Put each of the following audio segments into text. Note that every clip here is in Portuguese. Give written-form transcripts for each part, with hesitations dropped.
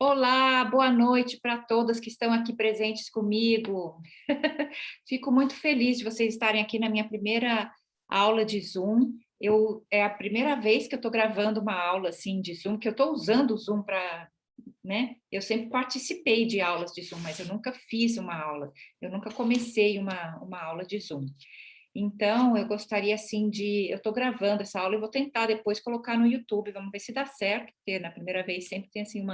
Olá, boa noite para todas que estão aqui presentes comigo. Fico muito feliz de vocês estarem aqui na minha primeira aula de Zoom. É a primeira vez que eu estou gravando uma aula assim de Zoom, que eu estou usando o Zoom para, né? Eu sempre participei de aulas de Zoom, mas eu nunca fiz uma aula, eu nunca comecei uma aula de Zoom. Então, eu gostaria assim eu estou gravando essa aula e vou tentar depois colocar no YouTube, vamos ver se dá certo, porque na primeira vez sempre tem assim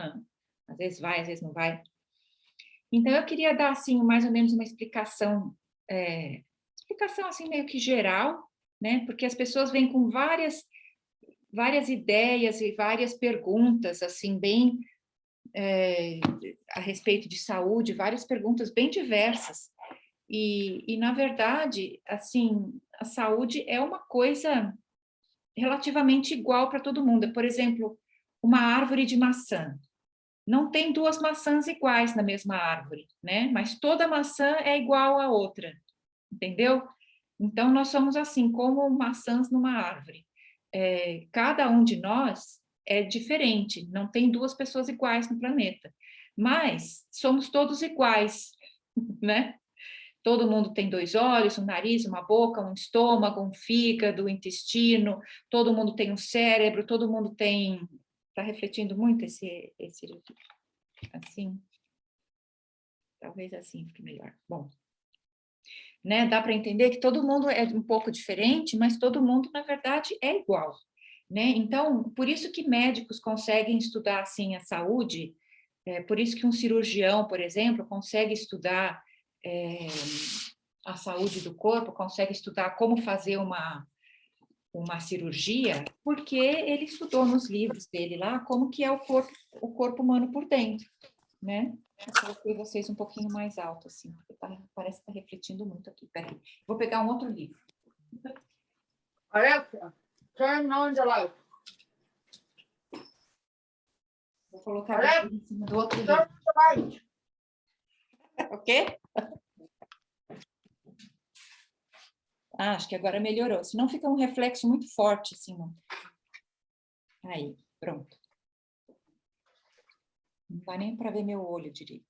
às vezes vai, às vezes não vai. Então, eu queria dar, assim, mais ou menos uma explicação, assim, meio que geral, né? Porque as pessoas vêm com várias ideias e várias perguntas, assim, bem a respeito de saúde, várias perguntas bem diversas. Na verdade, assim, a saúde é uma coisa relativamente igual para todo mundo. Por exemplo, uma árvore de maçã. Não tem duas maçãs iguais na mesma árvore, né? Mas toda maçã é igual à outra, entendeu? Então, nós somos assim, como maçãs numa árvore. Cada um de nós é diferente, não tem duas pessoas iguais no planeta, mas somos todos iguais, né? Todo mundo tem dois olhos, um nariz, uma boca, um estômago, um fígado, um intestino, todo mundo tem um cérebro, todo mundo tem. Está refletindo muito esse assim? Talvez assim fique melhor. Bom, né? Dá para entender que todo mundo é um pouco diferente, mas todo mundo, na verdade, é igual, né? Então, por isso que médicos conseguem estudar assim a saúde, por isso que um cirurgião, por exemplo, consegue estudar a saúde do corpo, consegue estudar como fazer uma cirurgia, porque ele estudou nos livros dele lá como que é o corpo humano por dentro, né? Eu coloquei vocês um pouquinho mais alto, assim, porque parece que está refletindo muito aqui. Peraí, vou pegar um outro livro. Alexa, turn on the light. Vou colocar vocês em cima do outro livro. Turn on the light. O quê? Acho que agora melhorou. Senão fica um reflexo muito forte, assim. Não. Aí, pronto. Não dá nem para ver meu olho direito.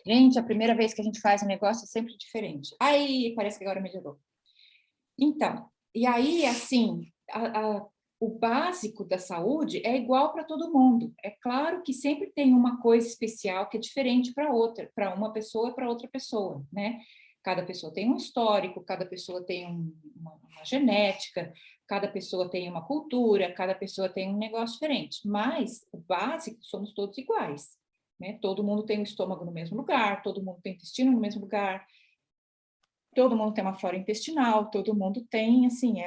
Gente, a primeira vez que a gente faz um negócio é sempre diferente. Aí, parece que agora melhorou. Então, e aí, assim, o básico da saúde é igual para todo mundo. É claro que sempre tem uma coisa especial que é diferente para outra, para uma pessoa e para outra pessoa, né? Cada pessoa tem um histórico, cada pessoa tem uma genética, cada pessoa tem uma cultura, cada pessoa tem um negócio diferente. Mas o básico somos todos iguais, né? Todo mundo tem o estômago no mesmo lugar, todo mundo tem o intestino no mesmo lugar, todo mundo tem uma flora intestinal, todo mundo tem, assim,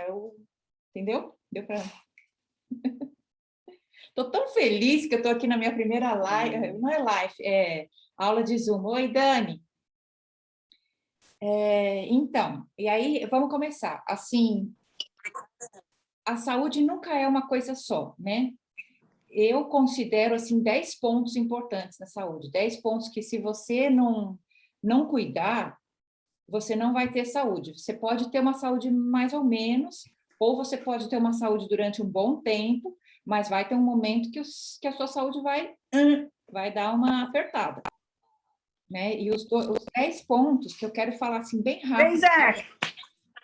entendeu? Deu para. Estou tão feliz que eu estou aqui na minha primeira live, não é live, é aula de Zoom. Oi, Dani. Então, e aí vamos começar. Assim, a saúde nunca é uma coisa só, né? Eu considero, assim, 10 pontos importantes na saúde. 10 pontos que, se você não cuidar, você não vai ter saúde. Você pode ter uma saúde mais ou menos, ou você pode ter uma saúde durante um bom tempo, mas vai ter um momento que a sua saúde vai dar uma apertada, né? E os 10 pontos que eu quero falar assim bem rápido.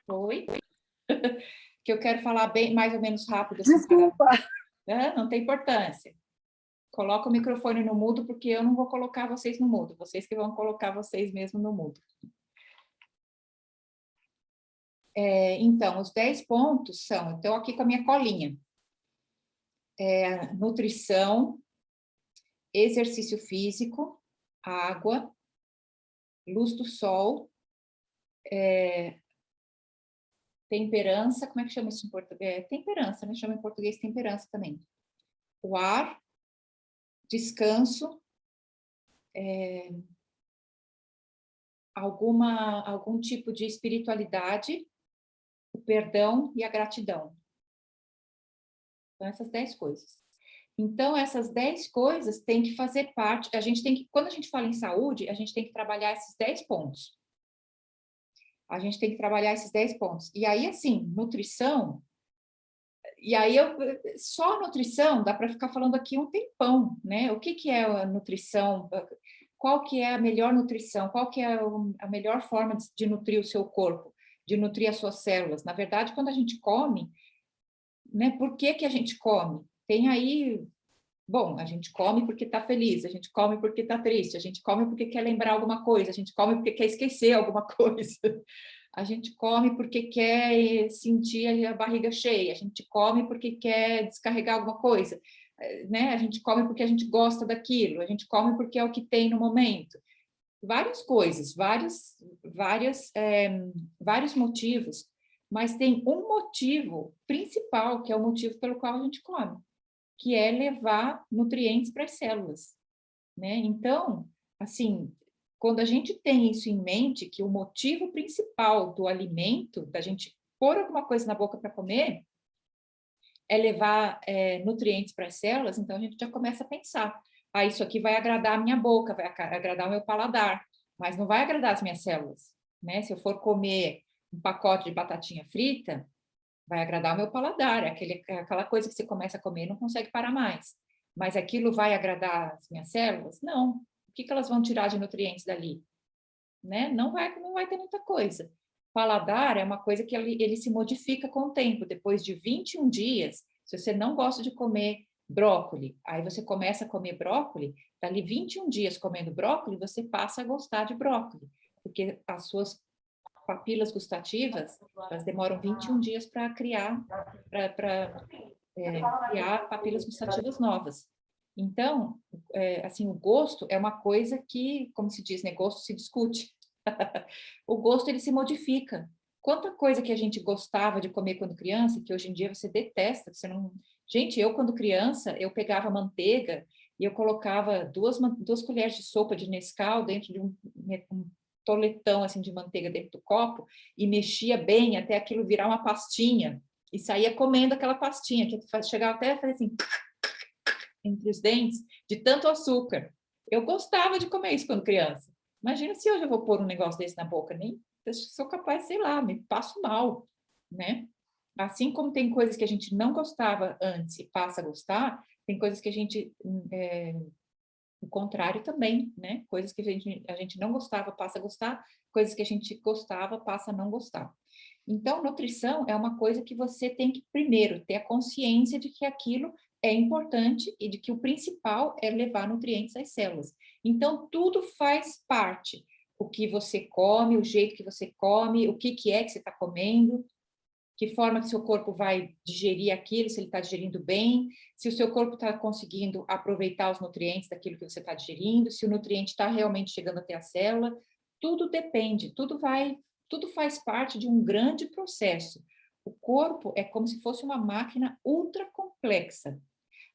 Oi? Que eu quero falar bem mais ou menos rápido. Assim, Desculpa. Não tem importância. Coloca o microfone no mudo, porque eu não vou colocar vocês no mudo, vocês que vão colocar vocês mesmo no mudo. Então, os 10 pontos são, estou aqui com a minha colinha, nutrição, exercício físico, água, luz do sol, temperança, como é que chama isso em português? Temperança, né? Chama em português temperança também. O ar, descanso, algum tipo de espiritualidade, o perdão e a gratidão. Então, essas 10 coisas. Então, essas 10 coisas têm que fazer parte, quando a gente fala em saúde, a gente tem que trabalhar esses 10 pontos. A gente tem que trabalhar esses 10 pontos. E aí, assim, nutrição, E aí, só a nutrição, dá para ficar falando aqui um tempão, né? O que que é a nutrição? Qual que é a melhor nutrição? Qual que é a melhor forma de nutrir o seu corpo? De nutrir as suas células? Na verdade, quando a gente come, né? Por que que a gente come? Tem aí... Bom, a gente come porque está feliz, a gente come porque está triste, a gente come porque quer lembrar alguma coisa, a gente come porque quer esquecer alguma coisa. A gente come porque quer sentir a barriga cheia, a gente come porque quer descarregar alguma coisa, né? A gente come porque a gente gosta daquilo, a gente come porque é o que tem no momento. Várias coisas, vários motivos, mas tem um motivo principal, que é o motivo pelo qual a gente come, que é levar nutrientes para as células, né? Então, assim, quando a gente tem isso em mente, que o motivo principal do alimento, da gente pôr alguma coisa na boca para comer, é levar nutrientes para as células, então a gente já começa a pensar, isso aqui vai agradar a minha boca, vai agradar o meu paladar, mas não vai agradar as minhas células, né? Se eu for comer um pacote de batatinha frita, vai agradar o meu paladar, aquela coisa que você começa a comer e não consegue parar mais. Mas aquilo vai agradar as minhas células? Não. O que elas vão tirar de nutrientes dali? Né? Não vai ter muita coisa. Paladar é uma coisa que ele se modifica com o tempo. Depois de 21 dias, se você não gosta de comer brócoli, aí você começa a comer brócoli, dali 21 dias comendo brócoli, você passa a gostar de brócoli, porque as suas papilas gustativas, elas demoram 21 dias para criar papilas gustativas novas. Então, assim, o gosto é uma coisa que, como se diz, né, gosto se discute. O gosto, ele se modifica. Quanta coisa que a gente gostava de comer quando criança, que hoje em dia você detesta, você não... Gente, eu quando criança, eu pegava manteiga e eu colocava duas colheres de sopa de Nescau dentro de um toletão assim de manteiga dentro do copo e mexia bem até aquilo virar uma pastinha e saía comendo aquela pastinha que chegava até a fazer assim entre os dentes de tanto açúcar. Eu gostava de comer isso quando criança. Imagina se hoje eu vou pôr um negócio desse na boca, nem sou capaz, sei lá, me passo mal, né? Assim como tem coisas que a gente não gostava antes e passa a gostar, tem coisas que a gente o contrário também, né? Coisas que a gente não gostava, passa a gostar, coisas que a gente gostava, passa a não gostar. Então, nutrição é uma coisa que você tem que, primeiro, ter a consciência de que aquilo é importante e de que o principal é levar nutrientes às células. Então, tudo faz parte. O que você come, o jeito que você come, o que é que você está comendo, que forma que seu corpo vai digerir aquilo, se ele está digerindo bem, se o seu corpo está conseguindo aproveitar os nutrientes daquilo que você está digerindo, se o nutriente está realmente chegando até a célula, tudo depende, tudo faz parte de um grande processo. O corpo é como se fosse uma máquina ultra complexa,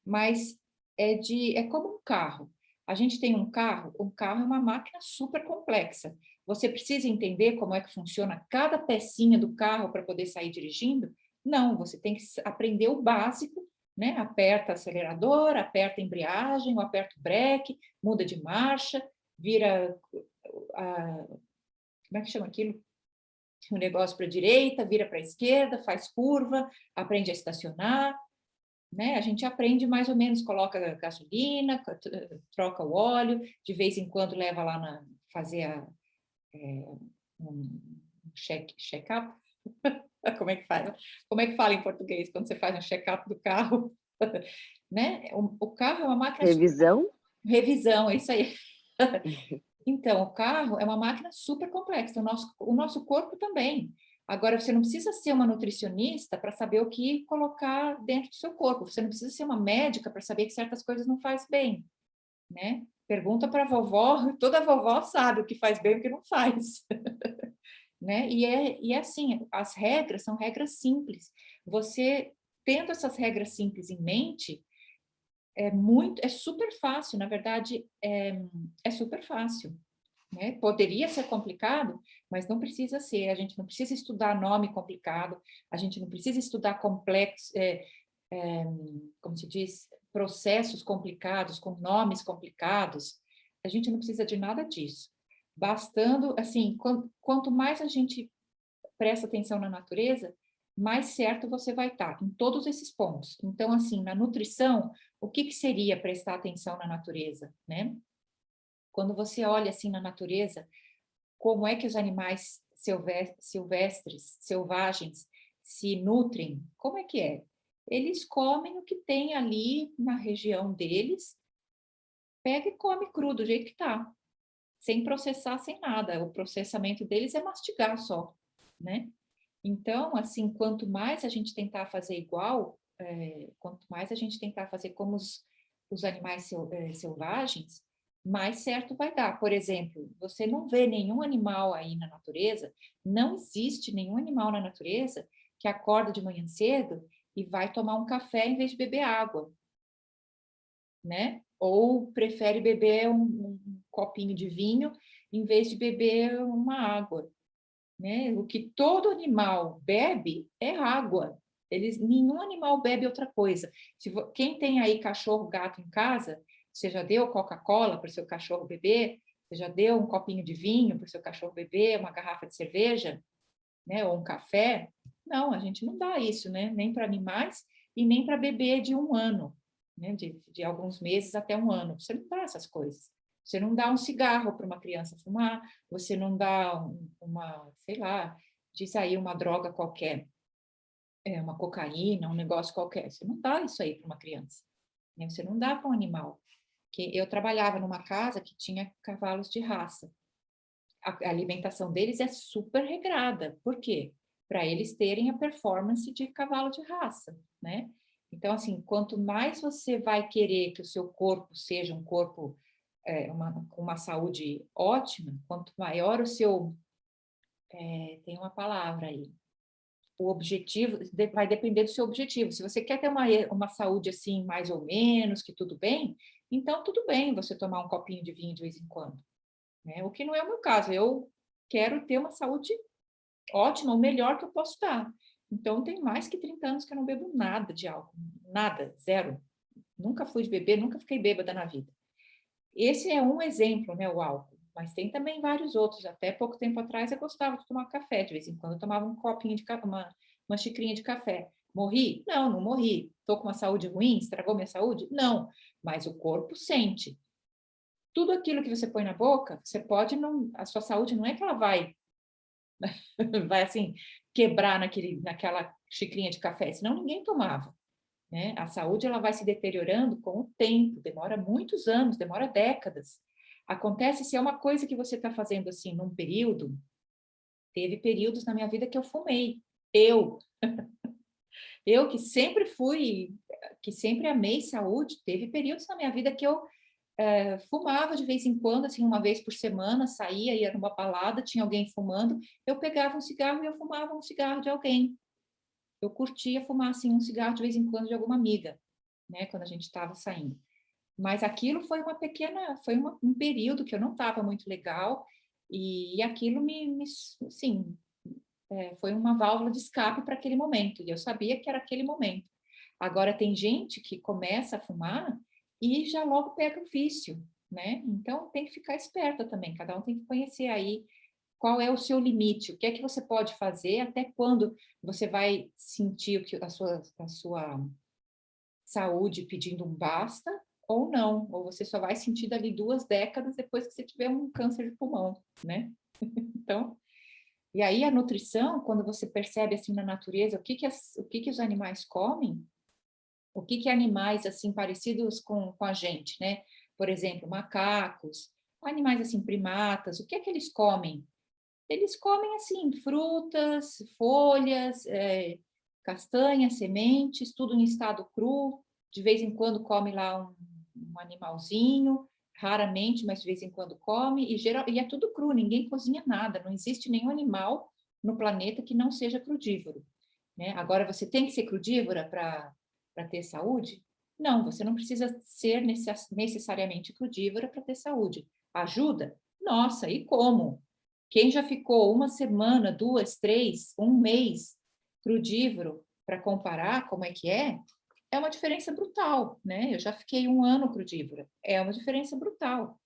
mas é como um carro. A gente tem um carro é uma máquina super complexa. Você precisa entender como é que funciona cada pecinha do carro para poder sair dirigindo? Não, você tem que aprender o básico, né? Aperta acelerador, aperta a embreagem, ou aperta o breque, muda de marcha, vira como é que chama aquilo? Um negócio para a direita, vira para a esquerda, faz curva, aprende a estacionar, né? A gente aprende mais ou menos, coloca gasolina, troca o óleo, de vez em quando leva lá fazer um check-up. Como é que faz? Como é que fala em português quando você faz um check-up do carro? Né? O carro é uma máquina... Revisão? Revisão, é isso aí. Então, o carro é uma máquina super complexa, o nosso corpo também. Agora, você não precisa ser uma nutricionista para saber o que colocar dentro do seu corpo. Você não precisa ser uma médica para saber que certas coisas não faz bem, né? Pergunta para a vovó, toda vovó sabe o que faz bem e o que não faz. Né? E é assim, as regras são regras simples. Você, tendo essas regras simples em mente, é super fácil, na verdade, é super fácil. Né? Poderia ser complicado, mas não precisa ser. A gente não precisa estudar nome complicado, a gente não precisa estudar complexo, como se diz, processos complicados, com nomes complicados. A gente não precisa de nada disso. Bastando, assim, quanto mais a gente presta atenção na natureza, mais certo você vai estar em todos esses pontos. Então, assim, na nutrição, o que seria prestar atenção na natureza, né? Quando você olha assim na natureza, como é que os animais silvestres, selvagens, se nutrem? Como é que é? Eles comem o que tem ali na região deles, pega e come cru do jeito que tá, sem processar, sem nada. O processamento deles é mastigar só, né? Então, assim, quanto mais a gente tentar fazer igual, quanto mais a gente tentar fazer como os animais selvagens, mais certo vai dar. Por exemplo, você não vê nenhum animal aí na natureza, não existe nenhum animal na natureza que acorda de manhã cedo e vai tomar um café em vez de beber água, né? Ou prefere beber um copinho de vinho em vez de beber uma água, né? O que todo animal bebe é água. Nenhum animal bebe outra coisa. Quem tem aí cachorro, gato em casa, você já deu Coca-Cola para o seu cachorro beber? Você já deu um copinho de vinho para o seu cachorro beber? Uma garrafa de cerveja, né? Ou um café? Não, a gente não dá isso, né? Nem para animais e nem para bebê de 1 ano, né? De alguns meses até 1 ano. Você não dá essas coisas. Você não dá um cigarro para uma criança fumar, você não dá uma, sei lá, diz aí uma droga qualquer, uma cocaína, um negócio qualquer. Você não dá isso aí para uma criança, né? Você não dá para um animal. Que eu trabalhava numa casa que tinha cavalos de raça. A alimentação deles é super regrada. Por quê? Para eles terem a performance de cavalo de raça, né? Então, assim, quanto mais você vai querer que o seu corpo seja um corpo com uma saúde ótima, quanto maior o seu, tem uma palavra aí, o objetivo, vai depender do seu objetivo. Se você quer ter uma saúde assim, mais ou menos, que tudo bem, então tudo bem você tomar um copinho de vinho de vez em quando, né? O que não é o meu caso, eu quero ter uma saúde ótima, o melhor que eu posso dar. Então, tem mais que 30 anos que eu não bebo nada de álcool, nada, zero. Nunca fui de beber, nunca fiquei bêbada na vida. Esse é um exemplo, né, o álcool, mas tem também vários outros. Até pouco tempo atrás eu gostava de tomar café, de vez em quando eu tomava um copinho de café, uma xicrinha de café. Morri? Não, não morri. Estou com uma saúde ruim? Estragou minha saúde? Não, mas o corpo sente. Tudo aquilo que você põe na boca, você pode não, a sua saúde não é que ela vai, vai assim, quebrar naquela xicrinha de café, senão ninguém tomava, né? A saúde ela vai se deteriorando com o tempo, demora muitos anos, demora décadas. Acontece se é uma coisa que você está fazendo assim num período, teve períodos na minha vida que eu fumei. Eu, eu que sempre amei saúde, teve períodos na minha vida que eu fumava de vez em quando, assim, uma vez por semana, saía, ia numa balada, tinha alguém fumando, eu pegava um cigarro e eu fumava um cigarro de alguém. Eu curtia fumar, assim, um cigarro de vez em quando de alguma amiga, né, quando a gente estava saindo. Mas aquilo foi um período que eu não estava muito legal e aquilo assim, foi uma válvula de escape para aquele momento e eu sabia que era aquele momento. Agora tem gente que começa a fumar e já logo pega o vício, né? Então tem que ficar esperta também. Cada um tem que conhecer aí qual é o seu limite, o que é que você pode fazer, até quando você vai sentir o que a sua saúde pedindo um basta, ou não, ou você só vai sentir dali 2 décadas depois que você tiver um câncer de pulmão, né? Então, e aí a nutrição, quando você percebe assim na natureza o que os animais comem, o que animais assim parecidos com a gente, né? Por exemplo, macacos, animais assim primatas, o que é que eles comem? Eles comem assim frutas, folhas, castanhas, sementes, tudo em estado cru. De vez em quando come lá um animalzinho, raramente, mas de vez em quando come, e é tudo cru, ninguém cozinha nada, não existe nenhum animal no planeta que não seja crudívoro, né? Agora, você tem que ser crudívora para ter saúde? Não, você não precisa ser necessariamente crudívora para ter saúde. Ajuda? Nossa, e como? Quem já ficou 1 semana, 2, 3, 1 mês crudívoro para comparar como é uma diferença brutal, né? Eu já fiquei 1 ano crudívora, é uma diferença brutal.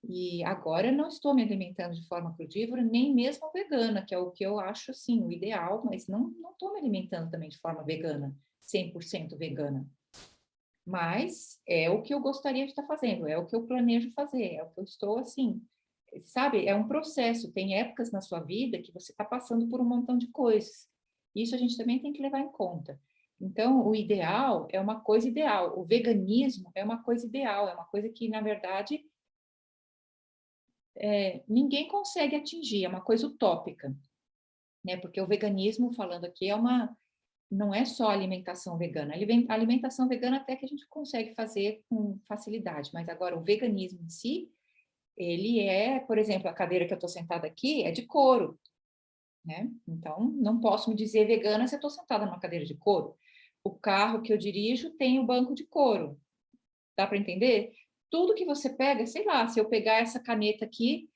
E agora eu não estou me alimentando de forma crudívora, nem mesmo vegana, que é o que eu acho, assim, o ideal, mas não estou me alimentando também de forma vegana, 100% vegana. Mas é o que eu gostaria de estar fazendo, é o que eu planejo fazer, é o que eu estou, assim, sabe? É um processo, tem épocas na sua vida que você está passando por um montão de coisas. Isso a gente também tem que levar em conta. Então, o ideal é uma coisa ideal, o veganismo é uma coisa ideal, é uma coisa que, na verdade, ninguém consegue atingir, é uma coisa utópica, né? Porque o veganismo, falando aqui, não é só alimentação vegana. A alimentação vegana até que a gente consegue fazer com facilidade, mas agora o veganismo em si, ele é, por exemplo, a cadeira que eu estou sentada aqui é de couro, né? Então, não posso me dizer vegana se eu estou sentada numa cadeira de couro. O carro que eu dirijo tem o banco de couro. Dá para entender? Tudo que você pega, sei lá, se eu pegar essa caneta aqui,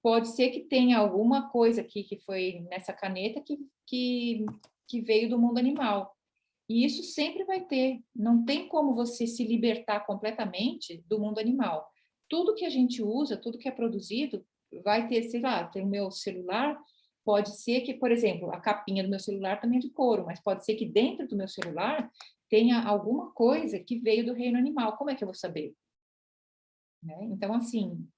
pode ser que tenha alguma coisa aqui que foi nessa caneta que veio do mundo animal. E isso sempre vai ter. Não tem como você se libertar completamente do mundo animal. Tudo que a gente usa, tudo que é produzido, vai ter, sei lá, tem o meu celular, pode ser que, por exemplo, a capinha do meu celular também é de couro, mas pode ser que dentro do meu celular tenha alguma coisa que veio do reino animal. Como é que eu vou saber? Né? Então, assim,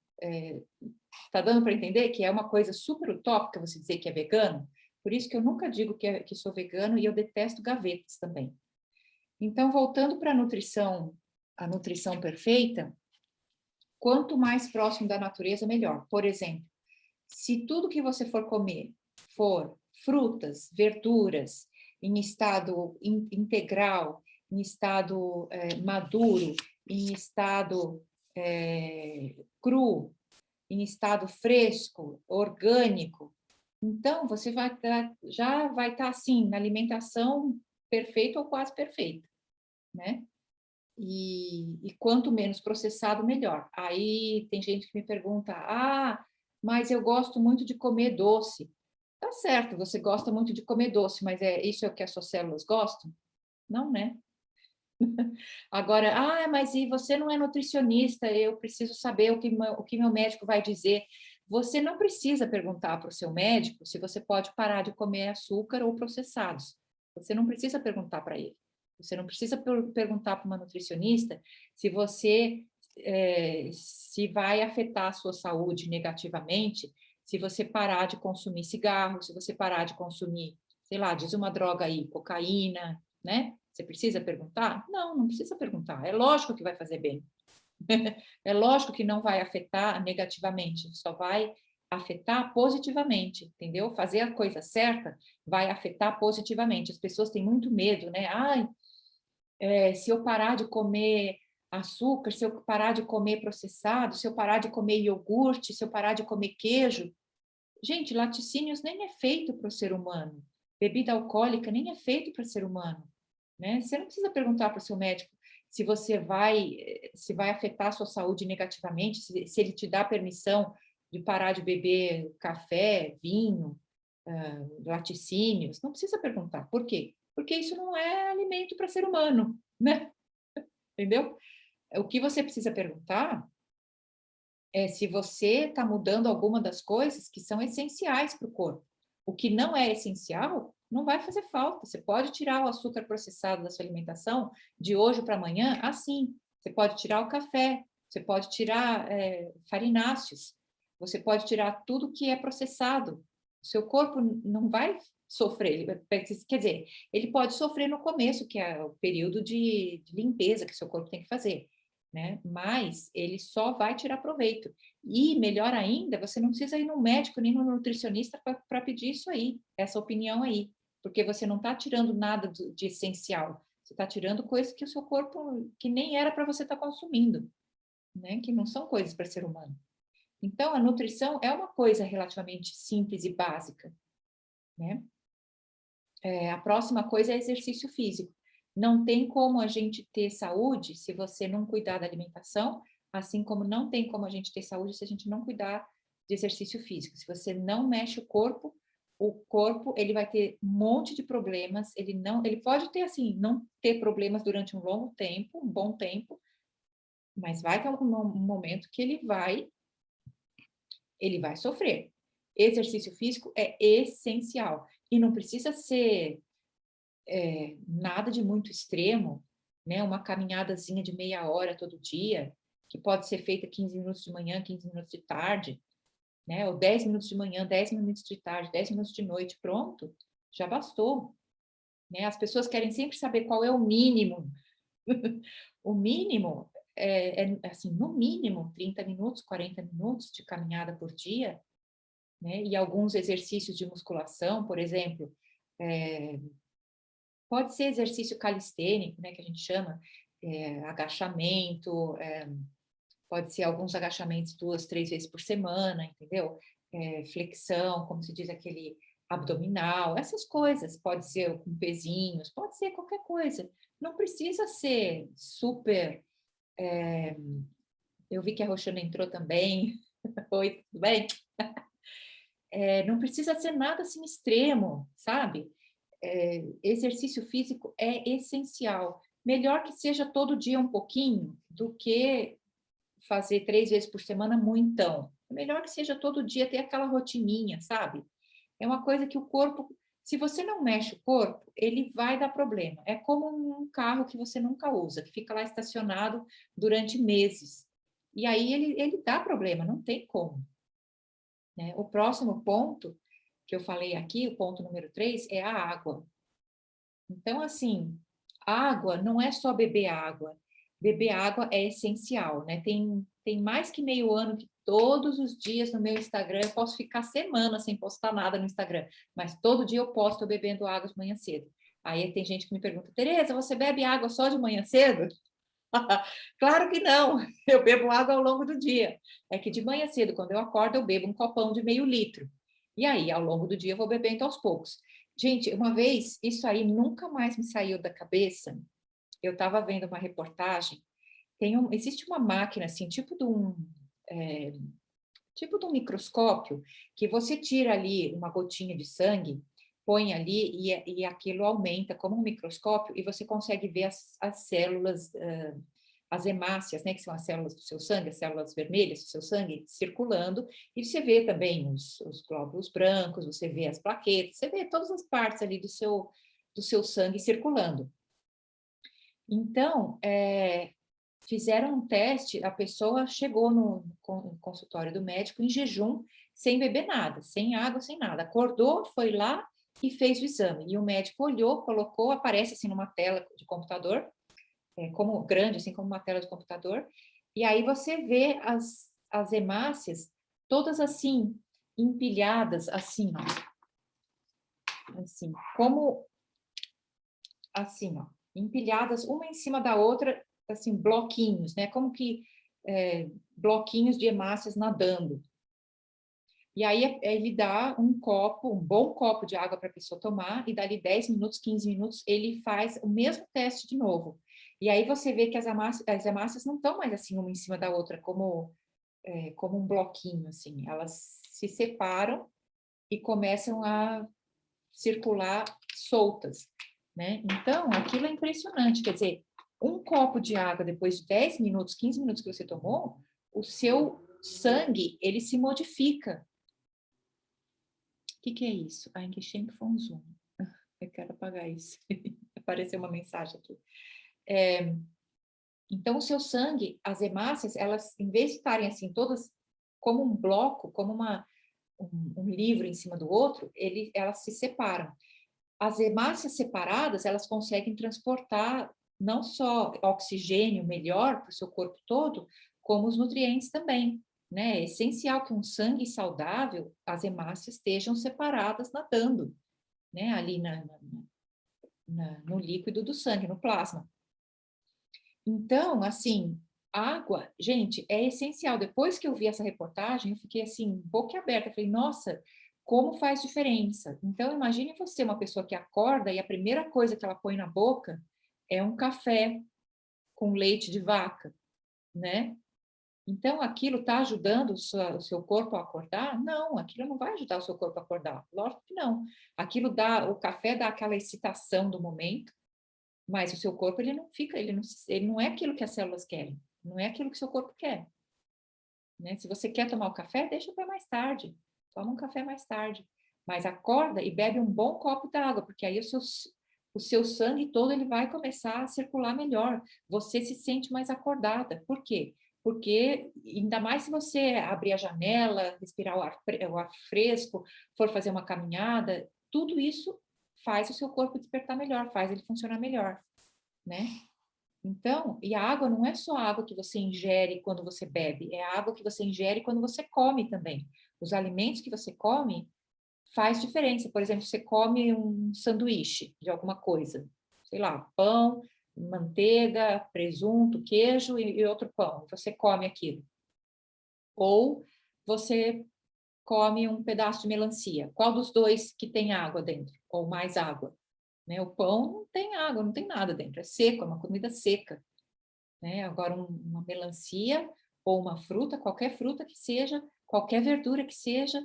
tá dando para entender que é uma coisa super utópica você dizer que é vegano? Por isso que eu nunca digo que sou vegano e eu detesto gavetas também. Então, voltando para a nutrição perfeita, quanto mais próximo da natureza, melhor. Por exemplo, se tudo que você for comer for frutas, verduras, em estado integral, em estado maduro, em estado cru, em estado fresco, orgânico, então você já vai estar assim, na alimentação perfeita ou quase perfeita, né? E quanto menos processado, melhor. Aí tem gente que me pergunta: ah, mas eu gosto muito de comer doce. Tá certo, você gosta muito de comer doce, mas isso é o que as suas células gostam? Não, né? Agora, ah, mas e você não é nutricionista, eu preciso saber o que meu médico vai dizer. Você não precisa perguntar para o seu médico se você pode parar de comer açúcar ou processados. Você não precisa perguntar para ele. Você não precisa perguntar para uma nutricionista se se vai afetar a sua saúde negativamente, se você parar de consumir cigarro, se você parar de consumir, sei lá, diz uma droga aí, cocaína, né? Você precisa perguntar? Não, não precisa perguntar. É lógico que vai fazer bem. É lógico que não vai afetar negativamente, só vai afetar positivamente, entendeu? Fazer a coisa certa vai afetar positivamente. As pessoas têm muito medo, né? Ai, se eu parar de comer açúcar, se eu parar de comer processado, se eu parar de comer iogurte, se eu parar de comer queijo. Gente, laticínios nem é feito para o ser humano. Bebida alcoólica nem é feito para o ser humano, né? Você não precisa perguntar para o seu médico se vai afetar a sua saúde negativamente, se ele te dá permissão de parar de beber café, vinho, laticínios. Não precisa perguntar. Por quê? Porque isso não é alimento para ser humano, né? Entendeu? O que você precisa perguntar é se você está mudando alguma das coisas que são essenciais para o corpo. O que não é essencial não vai fazer falta. Você pode tirar o açúcar processado da sua alimentação de hoje para amanhã, assim. Você pode tirar o café, você pode tirar farináceos, você pode tirar tudo que é processado. O seu corpo não vai sofrer. Quer dizer, ele pode sofrer no começo, que é o período de limpeza que o seu corpo tem que fazer, né? Mas ele só vai tirar proveito. E, melhor ainda, você não precisa ir no médico nem no nutricionista para pedir isso aí, essa opinião aí, porque você não está tirando nada de essencial, você está tirando coisas que o seu corpo, que nem era para você estar consumindo, né? Que não são coisas para ser humano. Então, a nutrição é uma coisa relativamente simples e básica, né? A próxima coisa é exercício físico. Não tem como a gente ter saúde se você não cuidar da alimentação, assim como não tem como a gente ter saúde se a gente não cuidar de exercício físico. Se você não mexe o corpo ele vai ter um monte de problemas. Ele pode ter assim, não ter problemas durante um longo tempo, um bom tempo, mas vai ter um momento que ele vai sofrer. Exercício físico é essencial e não precisa ser nada de muito extremo, né? Uma caminhadazinha de meia hora todo dia, que pode ser feita 15 minutos de manhã, 15 minutos de tarde, né? Ou 10 minutos de manhã, 10 minutos de tarde, 10 minutos de noite, pronto, já bastou, né? As pessoas querem sempre saber qual é o mínimo. O mínimo assim, no mínimo 30 minutos, 40 minutos de caminhada por dia, né? E alguns exercícios de musculação, por exemplo, pode ser exercício calistênico, né, que a gente chama, agachamento, pode ser alguns agachamentos 2, 3 vezes por semana, entendeu? Flexão, como se diz, aquele abdominal, essas coisas, pode ser com pezinhos, pode ser qualquer coisa. Não precisa ser super... eu vi que a Roxana entrou também. Oi, tudo bem? Não precisa ser nada assim extremo, sabe? Exercício físico é essencial. Melhor que seja todo dia um pouquinho do que fazer 3 vezes por semana muitão. É melhor que seja todo dia, ter aquela rotininha, sabe? É uma coisa que o corpo, se você não mexe o corpo, ele vai dar problema. É como um carro que você nunca usa, que fica lá estacionado durante meses. E aí ele dá problema, não tem como, né? O próximo ponto que eu falei aqui, o ponto número 3, é a água. Então, assim, água não é só beber água. Beber água é essencial, né? Tem mais que meio ano que todos os dias no meu Instagram, eu posso ficar semanas sem postar nada no Instagram, mas todo dia eu posto bebendo água de manhã cedo. Aí tem gente que me pergunta, Tereza, você bebe água só de manhã cedo? Claro que não, eu bebo água ao longo do dia. É que de manhã cedo, quando eu acordo, eu bebo um copão de meio litro. E aí, ao longo do dia, eu vou bebendo aos poucos. Gente, uma vez, isso aí nunca mais me saiu da cabeça. Eu estava vendo uma reportagem. Existe uma máquina, assim, é, tipo de um microscópio, que você tira ali uma gotinha de sangue, põe ali e aquilo aumenta como um microscópio e você consegue ver as células, as hemácias, né, que são as células do seu sangue, as células vermelhas do seu sangue circulando, e você vê também os glóbulos brancos, você vê as plaquetas, você vê todas as partes ali do seu sangue circulando. Então, fizeram um teste, a pessoa chegou no consultório do médico em jejum, sem beber nada, sem água, sem nada. Acordou, foi lá e fez o exame. E o médico olhou, colocou, aparece assim numa tela de computador, como grande, assim como uma tela de computador, e aí você vê as hemácias todas assim, empilhadas, assim, ó. Assim, como assim, ó, empilhadas uma em cima da outra, assim, bloquinhos, né? Como que bloquinhos de hemácias nadando. E aí ele dá um bom copo de água para a pessoa tomar, e dali 10 minutos, 15 minutos, ele faz o mesmo teste de novo. E aí você vê que as hemácias não estão mais assim, uma em cima da outra, como um bloquinho, assim. Elas se separam e começam a circular soltas, né? Então, aquilo é impressionante, quer dizer, um copo de água depois de 10 minutos, 15 minutos que você tomou, o seu sangue, ele se modifica. O que é isso? Eingeschenk von Zoom. Eu quero apagar isso. Apareceu uma mensagem aqui. Então, o seu sangue, as hemácias, elas, em vez de estarem assim, todas como um bloco, como um livro em cima do outro, elas se separam. As hemácias separadas, elas conseguem transportar não só oxigênio melhor para o seu corpo todo, como os nutrientes também, né? É essencial que um sangue saudável, as hemácias estejam separadas nadando, né? Ali no líquido do sangue, no plasma. Então, assim, água, gente, é essencial. Depois que eu vi essa reportagem, eu fiquei assim, boquiaberta. Falei, nossa, como faz diferença. Então, imagine você, uma pessoa que acorda e a primeira coisa que ela põe na boca é um café com leite de vaca, né? Então, aquilo está ajudando o seu corpo a acordar? Não, aquilo não vai ajudar o seu corpo a acordar. Lógico que não. O café dá aquela excitação do momento, mas o seu corpo, ele não é aquilo que as células querem, não é aquilo que seu corpo quer, né? Se você quer tomar o café, deixa para mais tarde, toma um café mais tarde, mas acorda e bebe um bom copo d'água, porque aí o seu sangue todo ele vai começar a circular melhor, você se sente mais acordada. Por quê? Porque, ainda mais se você abrir a janela, respirar o ar fresco, for fazer uma caminhada, tudo isso faz o seu corpo despertar melhor, faz ele funcionar melhor, né? Então, e a água não é só a água que você ingere quando você bebe, é a água que você ingere quando você come também. Os alimentos que você come faz diferença. Por exemplo, você come um sanduíche de alguma coisa, sei lá, pão, manteiga, presunto, queijo e outro pão. Você come aquilo. Ou você come um pedaço de melancia. Qual dos dois que tem água dentro? Ou mais água? Né? O pão não tem água, não tem nada dentro. É seco, é uma comida seca. Né? Agora, uma melancia ou uma fruta, qualquer fruta que seja, qualquer verdura que seja,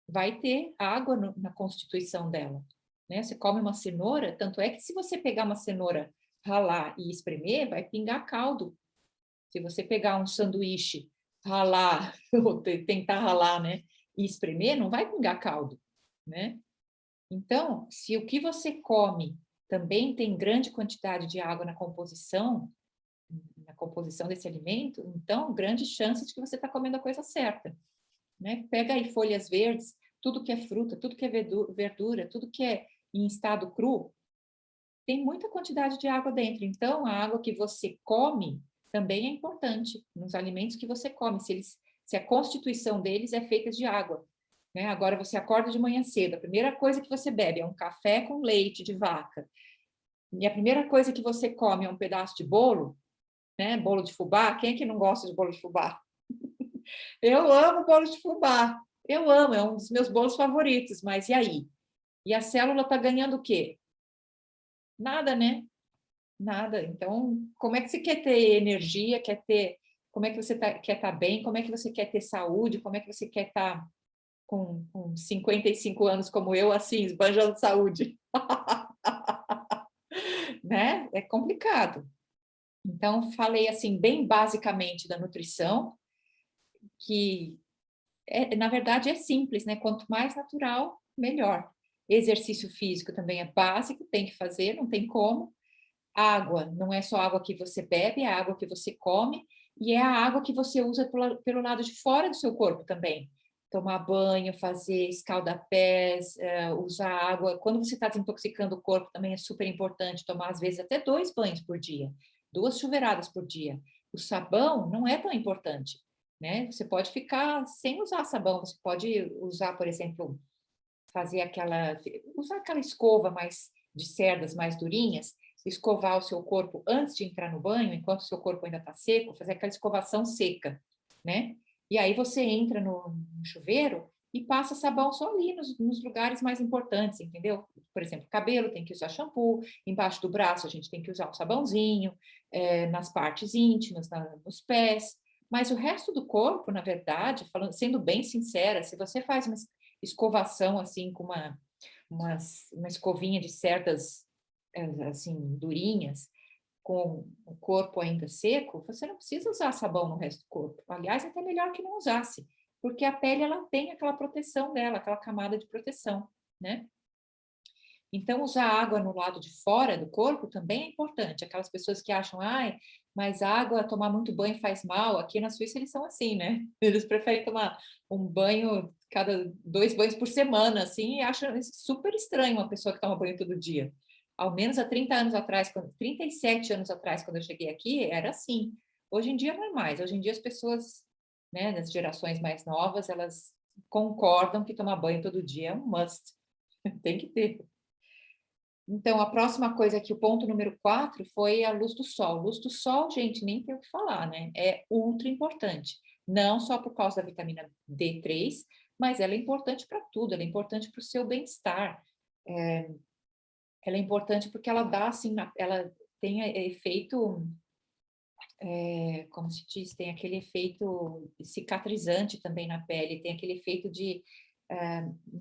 vai ter água na constituição dela. Né? Você come uma cenoura, tanto é que se você pegar uma cenoura, ralar e espremer, vai pingar caldo. Se você pegar um sanduíche, ralar, ou tentar ralar, né, e espremer, não vai pingar caldo, né? Então, se o que você come também tem grande quantidade de água na composição desse alimento, então, grande chance de que você está comendo a coisa certa, né? Pega aí folhas verdes, tudo que é fruta, tudo que é verdura, tudo que é em estado cru, tem muita quantidade de água dentro. Então, a água que você come também é importante nos alimentos que você come, se a constituição deles é feita de água. Né? Agora, você acorda de manhã cedo, a primeira coisa que você bebe é um café com leite de vaca, e a primeira coisa que você come é um pedaço de bolo, né? Bolo de fubá. Quem é que não gosta de bolo de fubá? Eu amo bolo de fubá. Eu amo, é um dos meus bolos favoritos, mas e aí? E a célula está ganhando o quê? Nada, né? Nada. Então, como é que você quer ter energia, como é que você quer estar bem, como é que você quer ter saúde, como é que você quer estar com 55 anos como eu, assim, esbanjando saúde? Né? É complicado. Então, falei assim, bem basicamente da nutrição, que na verdade é simples, né? Quanto mais natural, melhor. Exercício físico também é básico, tem que fazer, não tem como. Água, não é só água que você bebe, é a água que você come e é a água que você usa pelo lado de fora do seu corpo também. Tomar banho, fazer escaldapés, usar água. Quando você está desintoxicando o corpo, também é super importante tomar, às vezes, até 2 banhos por dia, 2 chuveiradas por dia. O sabão não é tão importante, né? Você pode ficar sem usar sabão, você pode usar, por exemplo, usar aquela escova mais de cerdas mais durinhas, escovar o seu corpo antes de entrar no banho, enquanto o seu corpo ainda está seco, fazer aquela escovação seca, né? E aí você entra no chuveiro e passa sabão só ali nos lugares mais importantes, entendeu? Por exemplo, cabelo tem que usar shampoo, embaixo do braço a gente tem que usar um sabãozinho, nas partes íntimas, nos pés, mas o resto do corpo, na verdade, sendo bem sincera, se você faz uma escovação assim com uma escovinha de cerdas assim durinhas, com o corpo ainda seco, você não precisa usar sabão no resto do corpo. Aliás, é até melhor que não usasse, porque a pele ela tem aquela proteção dela, aquela camada de proteção, né? Então, usar água no lado de fora do corpo também é importante. Aquelas pessoas que acham, ai, mas água, tomar muito banho faz mal. Aqui na Suíça eles são assim, né? Eles preferem tomar um banho, cada 2 banhos por semana, assim, e acham super estranho uma pessoa que toma banho todo dia. Ao menos há 30 anos atrás, 37 anos atrás, quando eu cheguei aqui, era assim. Hoje em dia não é mais. Hoje em dia as pessoas, né, das gerações mais novas, elas concordam que tomar banho todo dia é um must. Tem que ter. Então, a próxima coisa aqui, o ponto número 4, foi a luz do sol. Luz do sol, gente, nem tem o que falar, né? É ultra importante. Não só por causa da vitamina D3, mas ela é importante para tudo, ela é importante para o seu bem-estar. Ela é importante porque ela dá, assim, ela tem efeito, como se diz, tem aquele efeito cicatrizante também na pele, tem aquele efeito de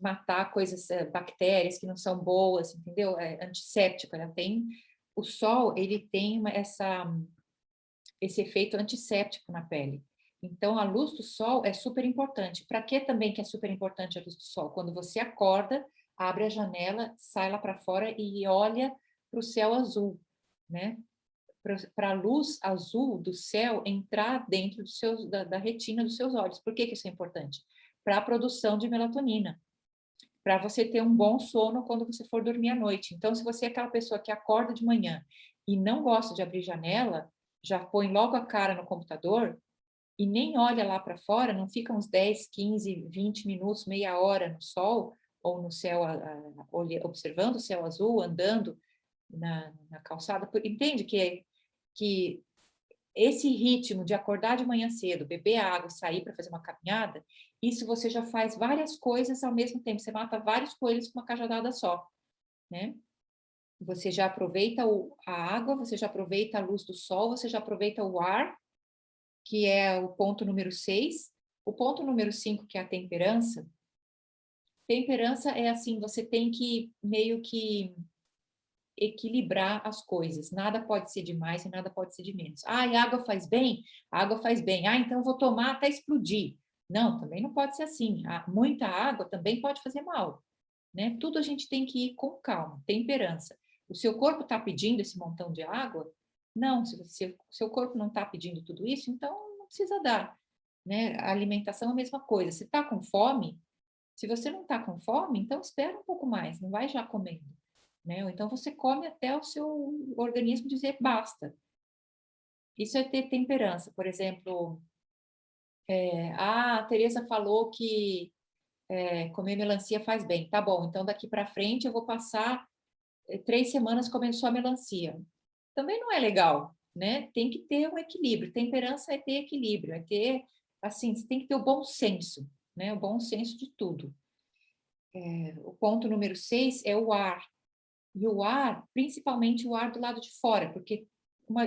matar coisas, bactérias que não são boas, entendeu? É antisséptico, ela tem, o sol, ele tem esse efeito antisséptico na pele. Então, a luz do sol é super importante. Para que também que é super importante a luz do sol? Quando você acorda, abre a janela, sai lá para fora e olha para o céu azul, né? Para a luz azul do céu entrar dentro da retina dos seus olhos. Por que isso é importante? Para a produção de melatonina, para você ter um bom sono quando você for dormir à noite. Então, se você é aquela pessoa que acorda de manhã e não gosta de abrir janela, já põe logo a cara no computador e nem olha lá para fora, não fica uns 10, 15, 20 minutos, meia hora no sol ou no céu, observando o céu azul, andando na calçada. Entende que esse ritmo de acordar de manhã cedo, beber água, sair para fazer uma caminhada, isso você já faz várias coisas ao mesmo tempo. Você mata vários coelhos com uma cajadada só, né? Você já aproveita a água, você já aproveita a luz do sol, você já aproveita o ar, que é o ponto número 6. O ponto número 5, que é a temperança. Temperança é assim, você tem que meio que equilibrar as coisas. Nada pode ser de mais e nada pode ser de menos. Ah, e água faz bem? A água faz bem. Ah, então eu vou tomar até explodir. Não, também não pode ser assim. Muita água também pode fazer mal, né? Tudo a gente tem que ir com calma, temperança. O seu corpo está pedindo esse montão de água? Não, se o seu corpo não está pedindo tudo isso, então não precisa dar, né? A alimentação é a mesma coisa. Se está com fome, se você não está com fome, então espera um pouco mais, não vai já comendo, né? Ou então você come até o seu organismo dizer basta. Isso é ter temperança. Por exemplo, a Teresa falou que comer melancia faz bem. Tá bom, então daqui para frente eu vou passar 3 semanas comendo só melancia. Também não é legal, né? Tem que ter um equilíbrio. Temperança é ter equilíbrio, é ter, assim, você tem que ter o bom senso, né? O bom senso de tudo. O ponto número 6 é o ar. E o ar, principalmente o ar do lado de fora, porque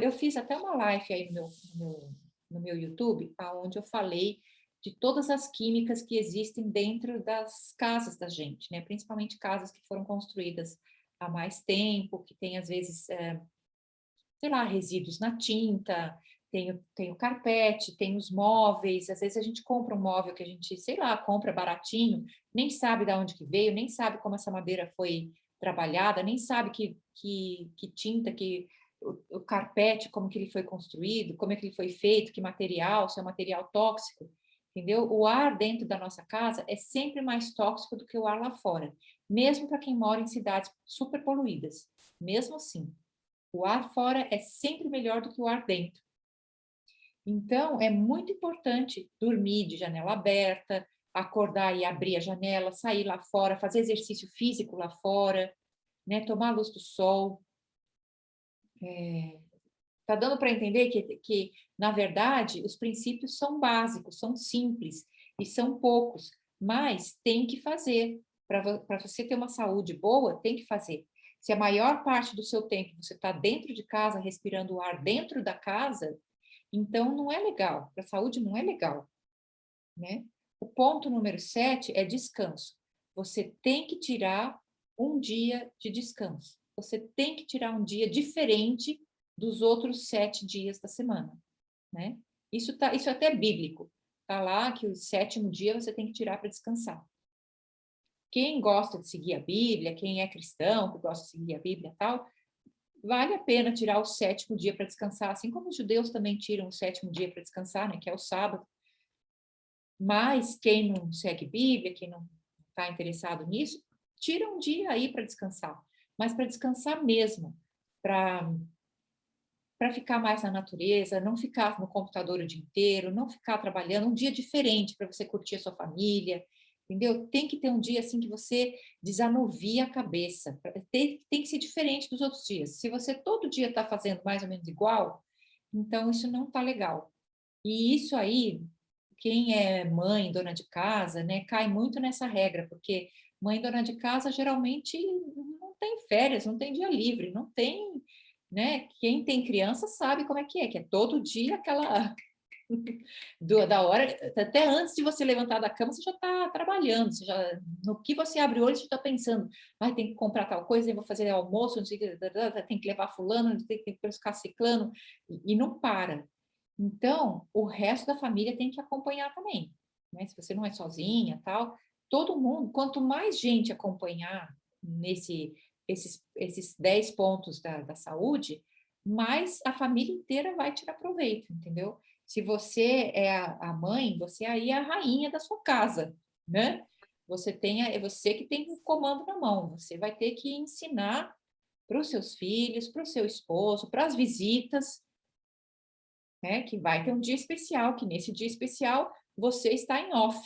eu fiz até uma live aí no meu YouTube, onde eu falei de todas as químicas que existem dentro das casas da gente, né? Principalmente casas que foram construídas há mais tempo, que tem às vezes, sei lá, resíduos na tinta, tem o carpete, tem os móveis, às vezes a gente compra um móvel que a gente, sei lá, compra baratinho, nem sabe de onde que veio, nem sabe como essa madeira foi trabalhada, nem sabe que tinta, o carpete, como que ele foi construído, como é que ele foi feito, que material, se é um material tóxico, entendeu? O ar dentro da nossa casa é sempre mais tóxico do que o ar lá fora, mesmo para quem mora em cidades super poluídas, mesmo assim. O ar fora é sempre melhor do que o ar dentro. Então, é muito importante dormir de janela aberta, acordar e abrir a janela, sair lá fora, fazer exercício físico lá fora, né? Tomar a luz do sol. Tá dando para entender que, na verdade, os princípios são básicos, são simples e são poucos, mas tem que fazer. Para você ter uma saúde boa, tem que fazer. Se a maior parte do seu tempo você está dentro de casa, respirando o ar dentro da casa, então não é legal. Para a saúde não é legal, né? O ponto número 7 é descanso. Você tem que tirar um dia de descanso. Você tem que tirar um dia diferente dos outros 7 dias da semana, né? Isso até é bíblico. Tá lá que o 7º dia você tem que tirar para descansar. Quem gosta de seguir a Bíblia, quem é cristão, que gosta de seguir a Bíblia e tal, vale a pena tirar o 7º dia para descansar, assim como os judeus também tiram o 7º dia para descansar, né, que é o sábado. Mas quem não segue Bíblia, quem não está interessado nisso, tira um dia aí para descansar. Mas para descansar mesmo, para ficar mais na natureza, não ficar no computador o dia inteiro, não ficar trabalhando, um dia diferente para você curtir a sua família, entendeu? Tem que ter um dia assim que você desanuvia a cabeça, tem que ser diferente dos outros dias. Se você todo dia está fazendo mais ou menos igual, então isso não está legal. E isso aí, quem é mãe, dona de casa, né, cai muito nessa regra, porque mãe, dona de casa, geralmente não tem férias, não tem dia livre, não tem, né? Quem tem criança sabe como é, que é todo dia aquela da hora, até antes de você levantar da cama, você já está trabalhando, você já, no que você abre o olho, você está pensando, vai, tem que comprar tal coisa, eu vou fazer almoço, tem que levar fulano, tem que buscar ciclano, e não para. Então, o resto da família tem que acompanhar também, né? Se você não é sozinha, tal, todo mundo, quanto mais gente acompanhar esses 10 pontos da saúde, mais a família inteira vai tirar proveito, entendeu? Se você é a mãe, você aí é a rainha da sua casa, né? É você que tem o comando na mão, você vai ter que ensinar para os seus filhos, para o seu esposo, para as visitas, né? Que vai ter um dia especial, que nesse dia especial você está em off,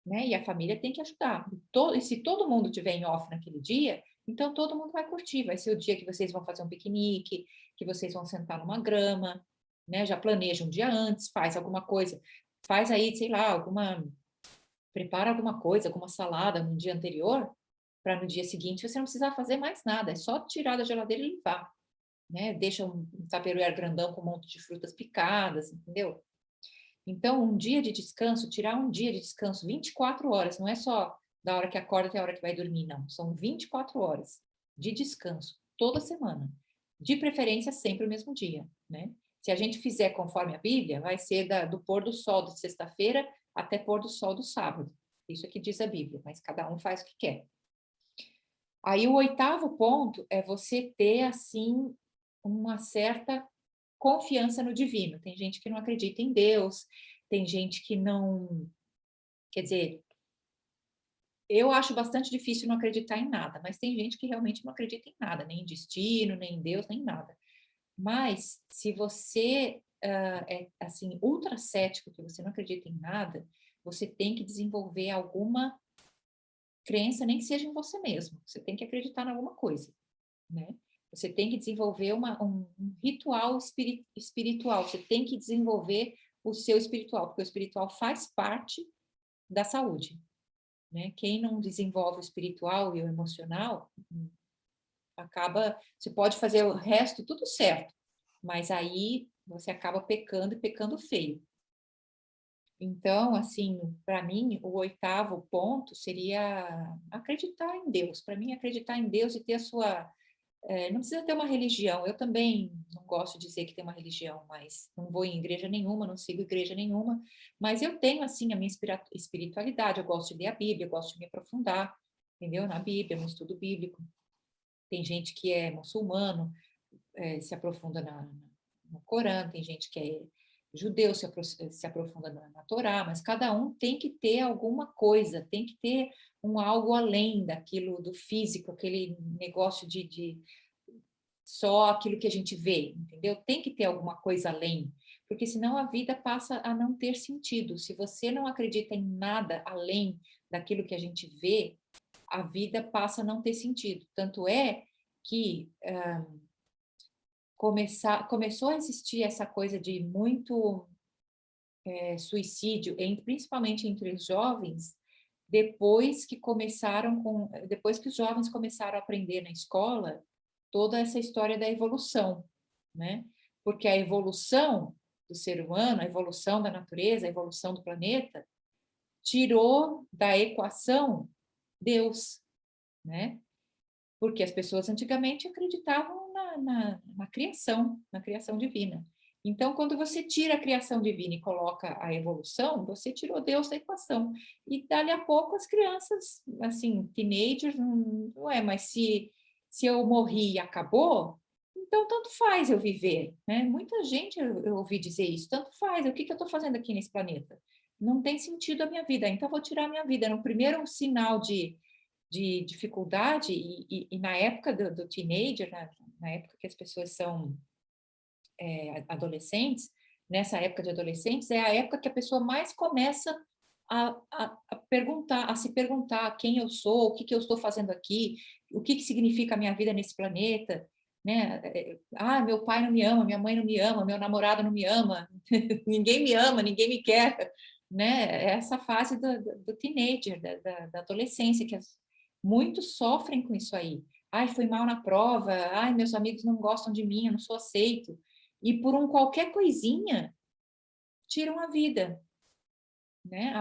né? E a família tem que ajudar. E se todo mundo tiver em off naquele dia, então todo mundo vai curtir. Vai ser o dia que vocês vão fazer um piquenique, que vocês vão sentar numa grama, né? Já planeja um dia antes, faz alguma coisa, faz aí, sei lá, prepara alguma coisa, alguma salada no dia anterior, para no dia seguinte você não precisar fazer mais nada, é só tirar da geladeira e limpar, né? Deixa um tupperware grandão com um monte de frutas picadas, entendeu? Então, um dia de descanso, tirar um dia de descanso, 24 horas, não é só da hora que acorda até a hora que vai dormir, não. São 24 horas de descanso toda semana. De preferência, sempre o mesmo dia, né? Se a gente fizer conforme a Bíblia, vai ser do pôr do sol de sexta-feira até pôr do sol do sábado. Isso é que diz a Bíblia, mas cada um faz o que quer. Aí o oitavo ponto é você ter, assim, uma certa confiança no divino. Tem gente que não acredita em Deus, tem gente que não. Quer dizer, eu acho bastante difícil não acreditar em nada, mas tem gente que realmente não acredita em nada, nem em destino, nem em Deus, nem em nada. Mas se você é assim ultra cético, que você não acredita em nada, você tem que desenvolver alguma crença, nem que seja em você mesmo. Você tem que acreditar em alguma coisa, né? Você tem que desenvolver um ritual espiritual. Você tem que desenvolver o seu espiritual, porque o espiritual faz parte da saúde, né? Quem não desenvolve o espiritual e o emocional, acaba, você pode fazer o resto tudo certo, mas aí você acaba pecando e pecando feio. Então, assim, para mim, o oitavo ponto seria acreditar em Deus. Para mim, acreditar em Deus e ter a sua. Não precisa ter uma religião. Eu também não gosto de dizer que tem uma religião, mas não vou em igreja nenhuma, não sigo igreja nenhuma. Mas eu tenho, assim, a minha espiritualidade. Eu gosto de ler a Bíblia, eu gosto de me aprofundar, entendeu? Na Bíblia, no estudo bíblico. Tem gente que é muçulmano, se aprofunda no Corão, tem gente que é judeu, se aprofunda na Torá, mas cada um tem que ter alguma coisa, tem que ter algo além daquilo do físico, aquele negócio de só aquilo que a gente vê, entendeu? Tem que ter alguma coisa além, porque senão a vida passa a não ter sentido. Se você não acredita em nada além daquilo que a gente vê, a vida passa a não ter sentido. Tanto é que começou a existir essa coisa de muito suicídio, principalmente entre os jovens, depois que os jovens começaram a aprender na escola toda essa história da evolução, né? Porque a evolução do ser humano, a evolução da natureza, a evolução do planeta, tirou da equação Deus, né? Porque as pessoas antigamente acreditavam na criação divina. Então, quando você tira a criação divina e coloca a evolução, você tirou Deus da equação. E dali a pouco as crianças, assim, teenagers, não é, mas se eu morri e acabou, então tanto faz eu viver, né? Muita gente eu ouvi dizer isso, tanto faz, o que eu estou fazendo aqui nesse planeta? Não tem sentido a minha vida, então eu vou tirar a minha vida. No primeiro sinal de dificuldade, e na época do teenager, na época que as pessoas são adolescentes, nessa época de adolescentes, é a época que a pessoa mais começa a perguntar, a se perguntar quem eu sou, o que eu estou fazendo aqui, o que significa a minha vida nesse planeta, né? Meu pai não me ama, minha mãe não me ama, meu namorado não me ama, ninguém me ama, ninguém me quer, né? Essa fase do teenager, da adolescência, que muitos sofrem com isso aí. Ai, fui mal na prova, ai, meus amigos não gostam de mim, eu não sou aceito. E por qualquer coisinha, tiram a vida, né?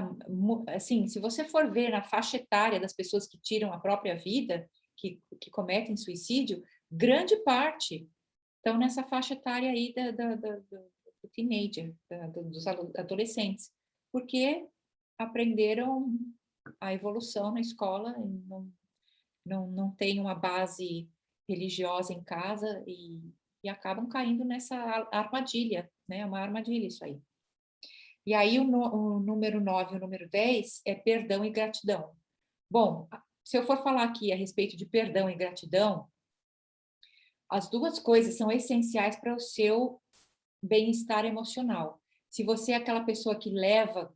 Assim, se você for ver na faixa etária das pessoas que tiram a própria vida, que cometem suicídio, grande parte estão nessa faixa etária aí do teenager, dos adolescentes, porque aprenderam a evolução na escola, não tem uma base religiosa em casa e acabam caindo nessa armadilha, né? É uma armadilha isso aí. E aí o número 9 e o número 10 é perdão e gratidão. Bom, se eu for falar aqui a respeito de perdão e gratidão, as duas coisas são essenciais para o seu bem-estar emocional. Se você é aquela pessoa que leva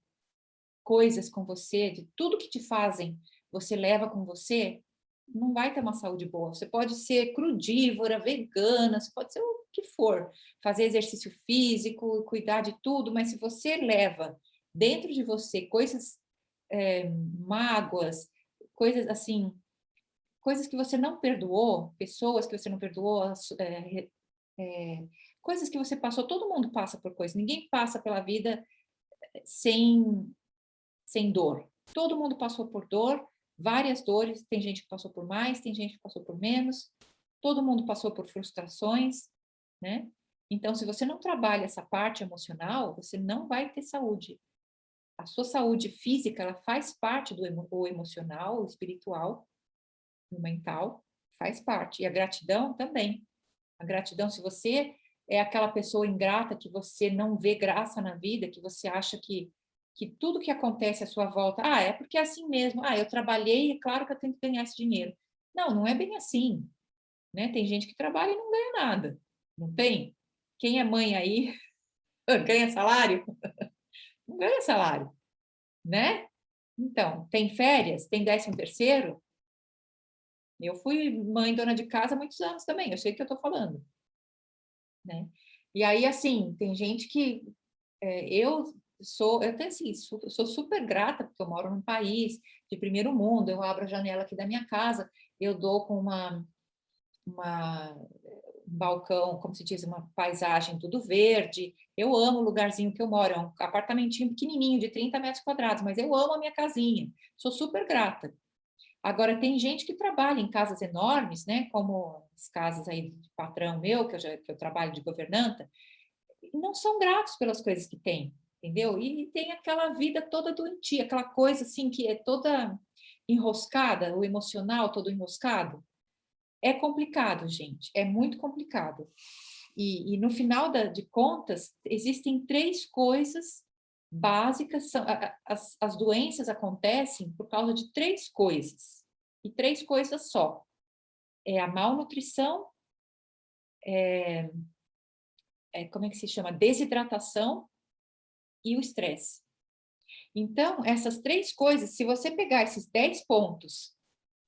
coisas com você, de tudo que te fazem, você leva com você, não vai ter uma saúde boa. Você pode ser crudívora, vegana, você pode ser o que for, fazer exercício físico, cuidar de tudo, mas se você leva dentro de você coisas, mágoas, coisas assim, coisas que você não perdoou, pessoas que você não perdoou, coisas que você passou, todo mundo passa por coisas, ninguém passa pela vida sem dor. Todo mundo passou por dor, várias dores, tem gente que passou por mais, tem gente que passou por menos, todo mundo passou por frustrações, né? Então, se você não trabalha essa parte emocional, você não vai ter saúde. A sua saúde física, ela faz parte do emocional, o espiritual, o mental, faz parte. E a gratidão também. A gratidão, se você é aquela pessoa ingrata que você não vê graça na vida, que você acha que tudo que acontece à sua volta, é porque é assim mesmo, eu trabalhei, é claro que eu tenho que ganhar esse dinheiro. Não, não é bem assim, né? Tem gente que trabalha e não ganha nada, não tem? Quem é mãe aí ganha salário? Não ganha salário, né? Então, tem férias, tem 13º. Eu fui mãe dona de casa há muitos anos também, eu sei o que eu estou falando, né? E aí, assim, tem gente que eu eu até assim, sou super grata, porque eu moro num país de primeiro mundo, eu abro a janela aqui da minha casa, eu dou com um balcão, como se diz, uma paisagem tudo verde, eu amo o lugarzinho que eu moro, é um apartamentinho pequenininho de 30 metros quadrados, mas eu amo a minha casinha, sou super grata. Agora, tem gente que trabalha em casas enormes, né, como as casas aí de patrão meu, que eu trabalho de governanta, não são gratos pelas coisas que têm, entendeu? E tem aquela vida toda doentia, aquela coisa assim que é toda enroscada, o emocional todo enroscado. É complicado, gente, é muito complicado. E no final de contas, existem 3 coisas básicas, as doenças acontecem por causa de 3 coisas, e 3 coisas só. É a malnutrição, como é que se chama? Desidratação e o estresse. Então, essas 3 coisas, se você pegar esses 10 pontos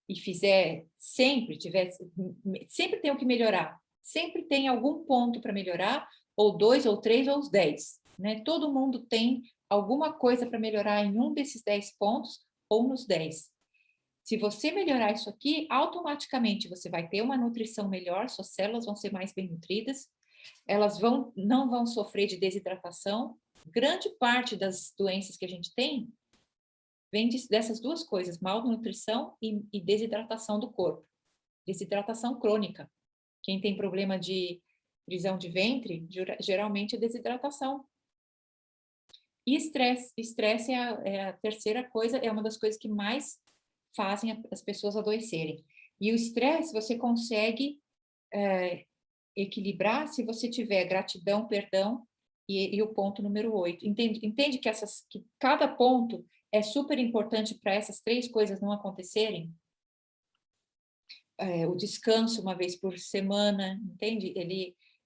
e fizer sempre tem o que melhorar, sempre tem algum ponto para melhorar, ou 2, ou 3, ou os 10, né? Todo mundo tem alguma coisa para melhorar em um desses 10 pontos, ou nos 10. Se você melhorar isso aqui, automaticamente você vai ter uma nutrição melhor, suas células vão ser mais bem nutridas, elas não vão sofrer de desidratação. Grande parte das doenças que a gente tem vem dessas 2 coisas, malnutrição e desidratação do corpo. Desidratação crônica. Quem tem problema de prisão de ventre, geralmente é desidratação. E estresse. Estresse é a terceira coisa, é uma das coisas que mais fazem as pessoas adoecerem. E o estresse você consegue equilibrar se você tiver gratidão, perdão e o ponto número 8. Entende que cada ponto é super importante para essas 3 coisas não acontecerem? O descanso uma vez por semana, entende?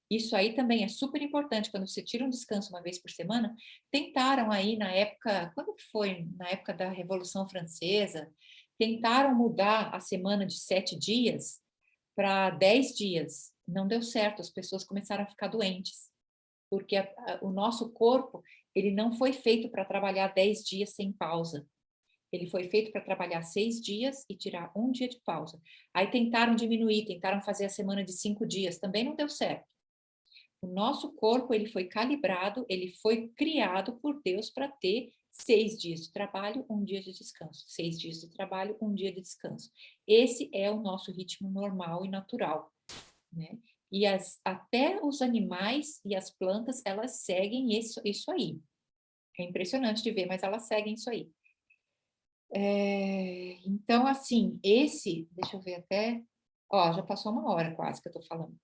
Isso aí também é super importante. Quando você tira um descanso uma vez por semana, tentaram aí na época, quando foi? Na época da Revolução Francesa, tentaram mudar a semana de 7 dias para 10 dias. Não deu certo, as pessoas começaram a ficar doentes, porque o nosso corpo, ele não foi feito para trabalhar 10 dias sem pausa. Ele foi feito para trabalhar 6 dias e tirar um dia de pausa. Aí tentaram diminuir, tentaram fazer a semana de 5 dias, também não deu certo. O nosso corpo, ele foi calibrado, ele foi criado por Deus para ter 6 dias de trabalho, um dia de descanso. 6 dias de trabalho, um dia de descanso. Esse é o nosso ritmo normal e natural, né? E até os animais e as plantas, elas seguem isso aí. É impressionante de ver, mas elas seguem isso aí. Então, assim, deixa eu ver até, ó, já passou 1 hora quase que eu tô falando.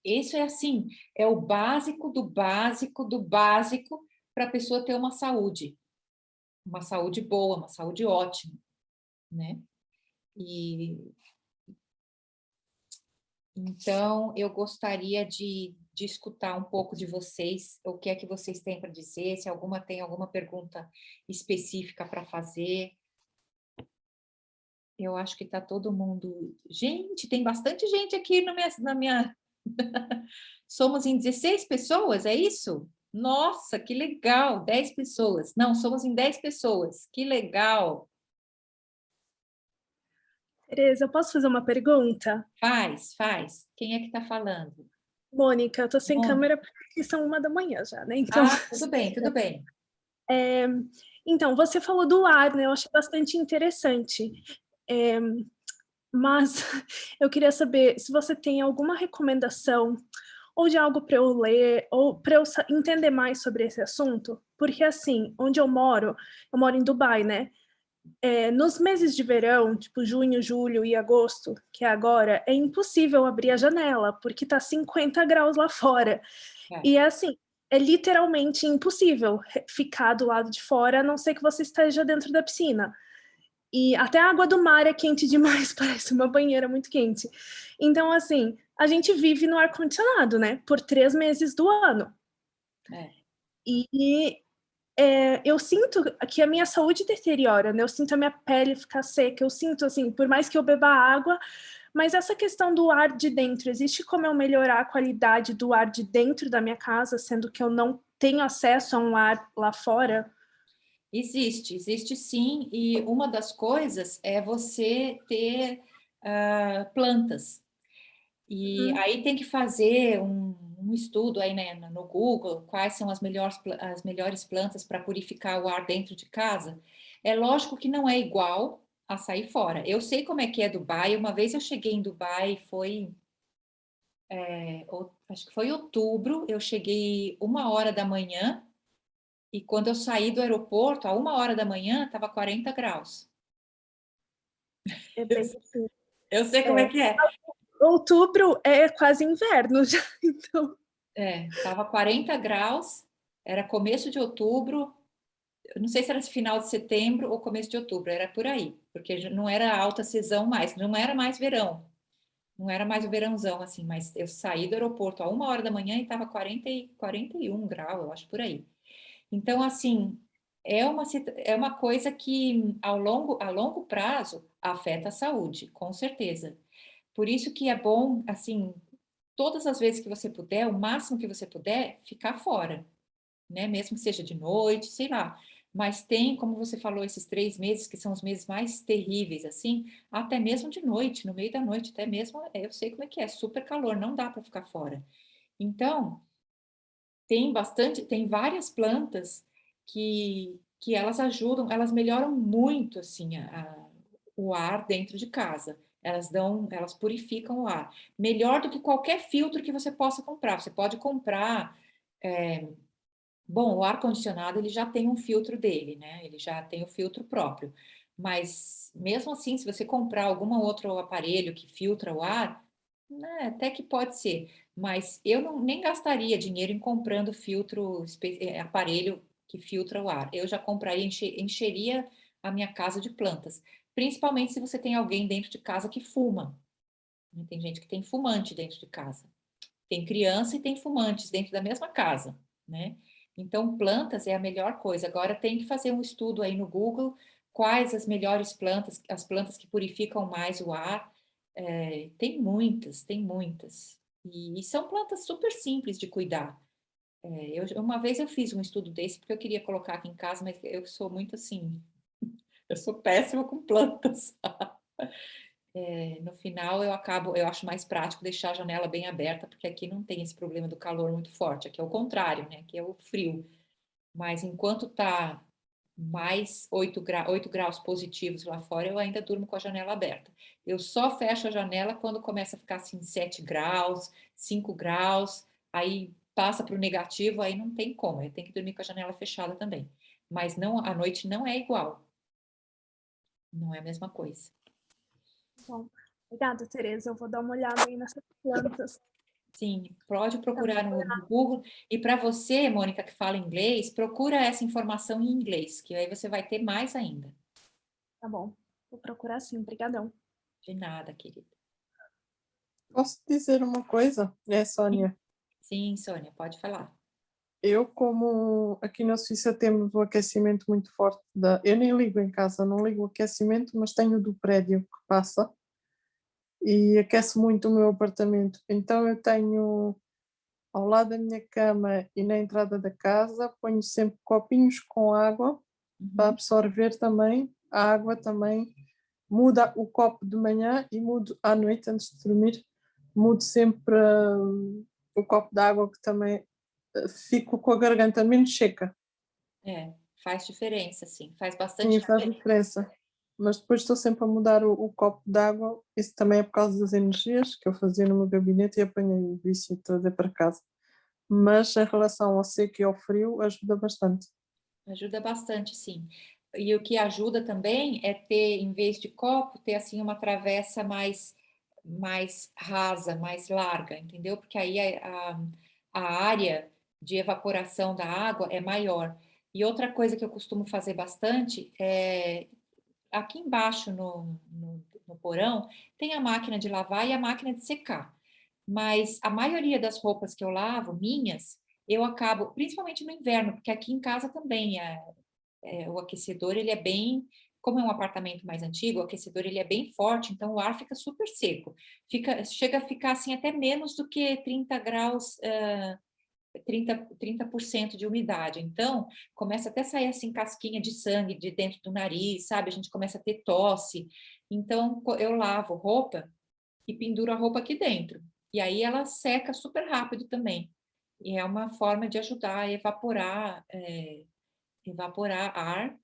Esse é assim, é o básico do básico do básico para a pessoa ter uma saúde boa, uma saúde ótima, né? E então eu gostaria de escutar um pouco de vocês, o que é que vocês têm para dizer, se tem alguma pergunta específica para fazer. Eu acho que está todo mundo. Gente, tem bastante gente aqui na minha. Somos em 16 pessoas, é isso? Nossa, que legal! 10 pessoas. Não, somos em 10 pessoas. Que legal! Tereza, eu posso fazer uma pergunta? Faz. Quem é que está falando? Mônica, eu tô sem Mônica. câmera porque são 1 da manhã já, né? Então, Tudo bem, tudo bem. então, você falou do ar, né? Eu achei bastante interessante. Mas eu queria saber se você tem alguma recomendação ou de algo para eu ler, ou para eu entender mais sobre esse assunto, porque assim, onde eu moro em Dubai, né? Nos meses de verão, tipo junho, julho e agosto, que é agora, é impossível abrir a janela, porque tá 50 graus lá fora. E é assim, é literalmente impossível ficar do lado de fora, a não ser que você esteja dentro da piscina. E até a água do mar é quente demais, parece uma banheira muito quente. Então, assim, a gente vive no ar-condicionado, né? Por 3 meses do ano. E eu sinto que a minha saúde deteriora, né? Eu sinto a minha pele ficar seca, eu sinto, assim, por mais que eu beba água, mas essa questão do ar de dentro, existe como eu melhorar a qualidade do ar de dentro da minha casa, sendo que eu não tenho acesso a um ar lá fora? Existe sim, e uma das coisas é você ter plantas. E aí tem que fazer um estudo aí, né, no Google, quais são as melhores plantas para purificar o ar dentro de casa. É lógico que não é igual a sair fora. Eu sei como é que é Dubai. Uma vez eu cheguei em Dubai, acho que foi outubro, eu cheguei 1 hora da manhã, e quando eu saí do aeroporto, a 1 hora da manhã, estava 40 graus. É bem assim. Eu sei como é que é. Outubro é quase inverno já, então. Tava 40 graus, era começo de outubro, eu não sei se era final de setembro ou começo de outubro, era por aí, porque não era alta sezão mais, não era mais verão, não era mais o verãozão, assim, mas eu saí do aeroporto a 1 hora da manhã e estava 41 graus, eu acho, por aí. Então, assim, é uma coisa que a longo prazo afeta a saúde, com certeza. Por isso que é bom, assim, todas as vezes que você puder, o máximo que você puder, ficar fora, né? Mesmo que seja de noite, sei lá. Mas tem, como você falou, esses 3 meses que são os meses mais terríveis, assim, até mesmo de noite, no meio da noite, até mesmo, eu sei como é, super calor, não dá para ficar fora. Então, tem várias plantas que elas ajudam, elas melhoram muito, assim, o ar dentro de casa. Elas purificam o ar. Melhor do que qualquer filtro que você possa comprar. Você pode comprar. Bom, o ar-condicionado ele já tem um filtro dele, né? Ele já tem o filtro próprio. Mas mesmo assim, se você comprar algum outro aparelho que filtra o ar, né, até que pode ser. Mas eu nem gastaria dinheiro em comprando aparelho que filtra o ar. Eu já compraria, encheria a minha casa de plantas. Principalmente se você tem alguém dentro de casa que fuma. Tem gente que tem fumante dentro de casa. Tem criança e tem fumantes dentro da mesma casa, né? Então, plantas é a melhor coisa. Agora tem que fazer um estudo aí no Google, quais as melhores plantas, as plantas que purificam mais o ar. Tem muitas, tem muitas. E são plantas super simples de cuidar. Uma vez eu fiz um estudo desse porque eu queria colocar aqui em casa, mas eu sou muito assim, eu sou péssima com plantas. No final eu acho mais prático deixar a janela bem aberta, porque aqui não tem esse problema do calor muito forte, aqui é o contrário, né? Aqui é o frio. Mas enquanto tá mais 8 graus positivos lá fora, eu ainda durmo com a janela aberta. Eu só fecho a janela quando começa a ficar assim 7 graus, 5 graus, aí passa para o negativo, aí não tem como, eu tenho que dormir com a janela fechada também. Mas não, a noite não é igual, não é a mesma coisa. Bom, obrigada, Tereza. Eu vou dar uma olhada aí nessas plantas. Sim, pode procurar no Google. E para você, Mônica, que fala inglês, procura essa informação em inglês, que aí você vai ter mais ainda. Tá bom, vou procurar sim. Obrigadão. De nada, querida. Posso dizer uma coisa? Sónia. Sim, Sônia, pode falar. Eu, como aqui na Suíça temos o aquecimento muito forte eu nem ligo em casa, não ligo o aquecimento, mas tenho do prédio que passa e aquece muito o meu apartamento. Então eu tenho ao lado da minha cama e na entrada da casa, ponho sempre copinhos com água para absorver também. A água também muda o copo de manhã e mudo à noite antes de dormir. Mudo sempre o copo de água, que também fico com a garganta menos seca. Faz diferença, sim, faz bastante Sim, faz diferença. diferença. Mas depois estou sempre a mudar o copo de água. Isso também é por causa das energias que eu fazia no meu gabinete e apanhei o vício de trazer para casa. Mas em relação ao seco e ao frio, ajuda bastante. Ajuda bastante, sim. E o que ajuda também é ter, em vez de copo, ter assim uma travessa mais rasa, mais larga, entendeu? Porque aí a área de evaporação da água é maior. E outra coisa que eu costumo fazer bastante é aqui embaixo no porão tem a máquina de lavar e a máquina de secar. Mas a maioria das roupas que eu lavo, minhas, eu acabo, principalmente no inverno, porque aqui em casa também o aquecedor, ele é bem, como é um apartamento mais antigo, o aquecedor ele é bem forte, então o ar fica super seco. Chega a ficar assim até menos do que 30 graus, 30% de umidade. Então, começa até a sair assim casquinha de sangue de dentro do nariz, sabe? A gente começa a ter tosse. Então, eu lavo roupa e penduro a roupa aqui dentro. E aí ela seca super rápido também. E é uma forma de ajudar a evaporar ar,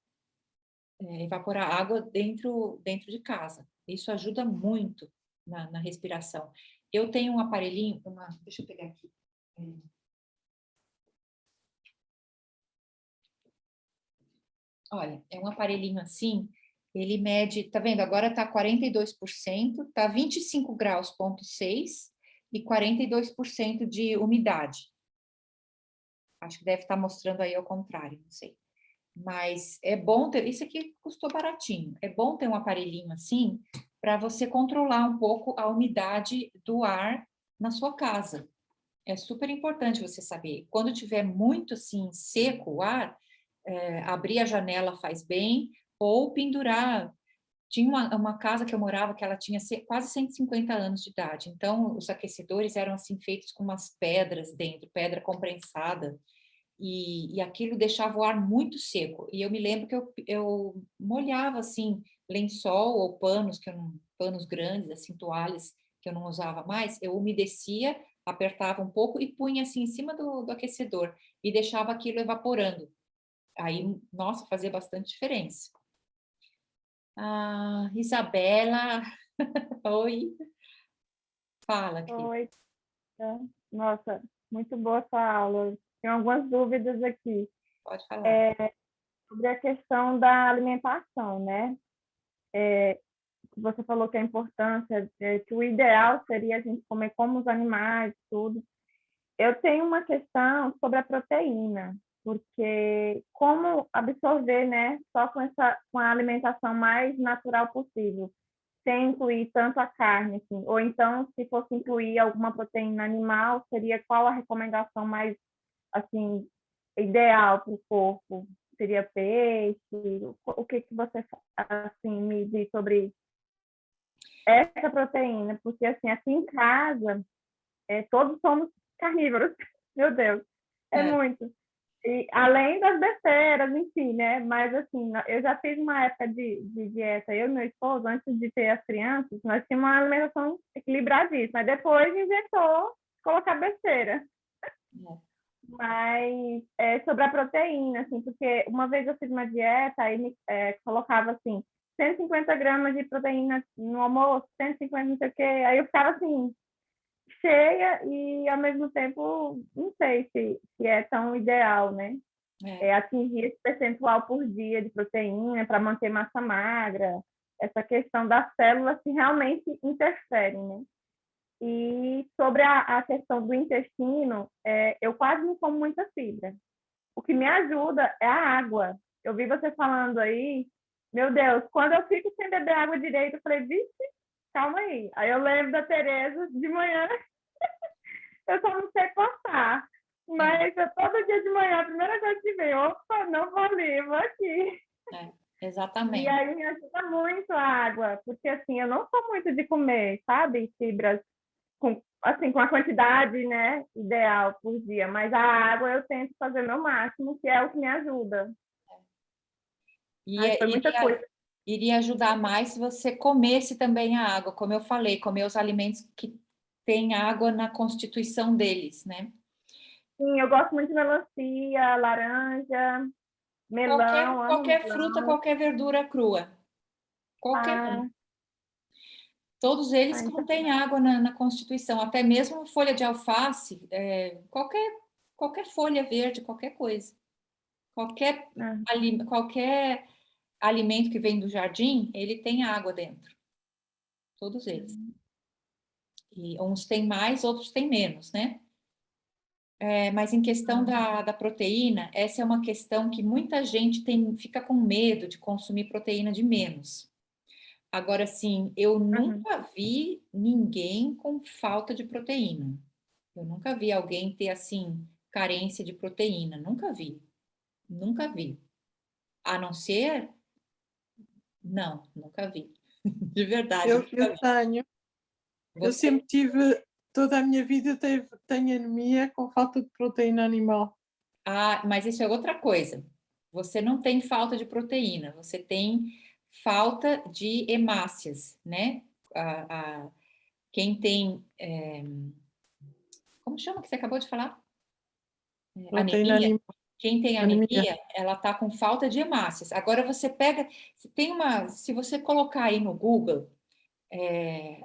evaporar água dentro de casa. Isso ajuda muito na respiração. Eu tenho um aparelhinho, deixa eu pegar aqui. Olha, é um aparelhinho assim, ele mede, tá vendo? Agora tá 42%, tá 25 graus, ponto 6 e 42% de umidade. Acho que deve estar mostrando aí ao contrário, não sei. Mas é bom ter, isso aqui custou baratinho. É bom ter um aparelhinho assim para você controlar um pouco a umidade do ar na sua casa. É super importante você saber. Quando tiver muito assim seco o ar, abrir a janela faz bem, ou pendurar. Tinha uma casa que eu morava que ela tinha quase 150 anos de idade, então os aquecedores eram assim feitos com umas pedras dentro, pedra comprensada, e aquilo deixava o ar muito seco. E eu me lembro que eu molhava assim lençol ou panos, panos grandes, assim, toalhas que eu não usava mais, eu umedecia, apertava um pouco e punha assim em cima do aquecedor e deixava aquilo evaporando. Aí, nossa, fazia bastante diferença. Ah, Isabela, oi, fala, querida. Oi, tá? Nossa, muito boa essa aula. Tenho algumas dúvidas aqui Pode falar. sobre a questão da alimentação, né? Você falou que a importância, que o ideal seria a gente comer como os animais, tudo. Eu tenho uma questão sobre a proteína, porque como absorver, né, só com a alimentação mais natural possível, sem incluir tanto a carne, assim, ou então, se fosse incluir alguma proteína animal, seria qual a recomendação mais, assim, ideal para o corpo? Seria peixe? O que você, assim, me diz sobre essa proteína? Porque, assim, aqui em casa, todos somos carnívoros. Meu Deus, é É, muito. E além das besteiras, enfim, né? Mas assim, eu já fiz uma época de dieta, eu e meu esposo, antes de ter as crianças, nós tínhamos uma alimentação equilibradíssima. Mas depois inventou colocar besteira. Mas sobre a proteína, assim, porque uma vez eu fiz uma dieta, aí colocava assim, 150 gramas de proteína no almoço, 150 não sei o quê, aí eu ficava assim, cheia e ao mesmo tempo, não sei se é tão ideal, né? Atingir esse percentual por dia de proteína para manter massa magra, essa questão das células que realmente interferem, né? E sobre a questão do intestino, eu quase não como muita fibra. O que me ajuda é a água. Eu vi você falando aí, meu Deus, quando eu fico sem beber água direito, eu falei, vixe, calma aí. Aí eu lembro da Tereza de manhã, eu só não sei cortar. Mas todo dia de manhã, a primeira coisa que vem, opa, não vou ali, vou aqui. Exatamente. E aí me ajuda muito a água, porque assim, eu não sou muito de comer, sabe, fibras com a quantidade, né, ideal por dia, mas a água eu tento fazer o meu máximo, que é o que me ajuda. Foi muita coisa. Iria ajudar mais se você comesse também a água, como eu falei, comer os alimentos que têm água na constituição deles, né? Sim, eu gosto muito de melancia, laranja, melão, qualquer fruta, qualquer verdura crua. Qualquer um. Todos eles contêm água na constituição, até mesmo folha de alface, qualquer folha verde, qualquer coisa. Qualquer alimento que vem do jardim, ele tem água dentro. Todos eles. E uns têm mais, outros têm menos, né? Mas em questão da proteína, essa é uma questão que muita gente fica com medo de consumir proteína de menos. Agora, sim, eu nunca vi ninguém com falta de proteína. Eu nunca vi alguém ter, assim, carência de proteína. Nunca vi. Nunca vi. A não ser... Não, nunca vi. De verdade. Eu tenho. Eu sempre tive, toda a minha vida tenho anemia com falta de proteína animal. Mas isso é outra coisa. Você não tem falta de proteína, você tem falta de hemácias, né? Quem tem... como chama que você acabou de falar? Proteína Anemia. animal. Quem tem anemia, ela está com falta de hemácias. Agora você pega... Se você colocar aí no Google,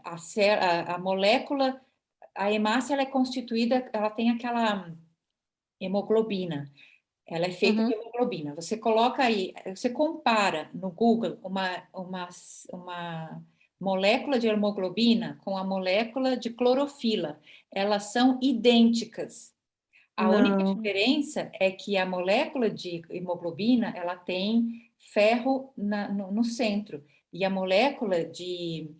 a molécula... A hemácia, ela é constituída... Ela tem aquela hemoglobina. Ela é feita de hemoglobina. Você coloca aí, você compara no Google uma molécula de hemoglobina com a molécula de clorofila. Elas são idênticas. A única diferença é que a molécula de hemoglobina, ela tem ferro no centro. E a molécula de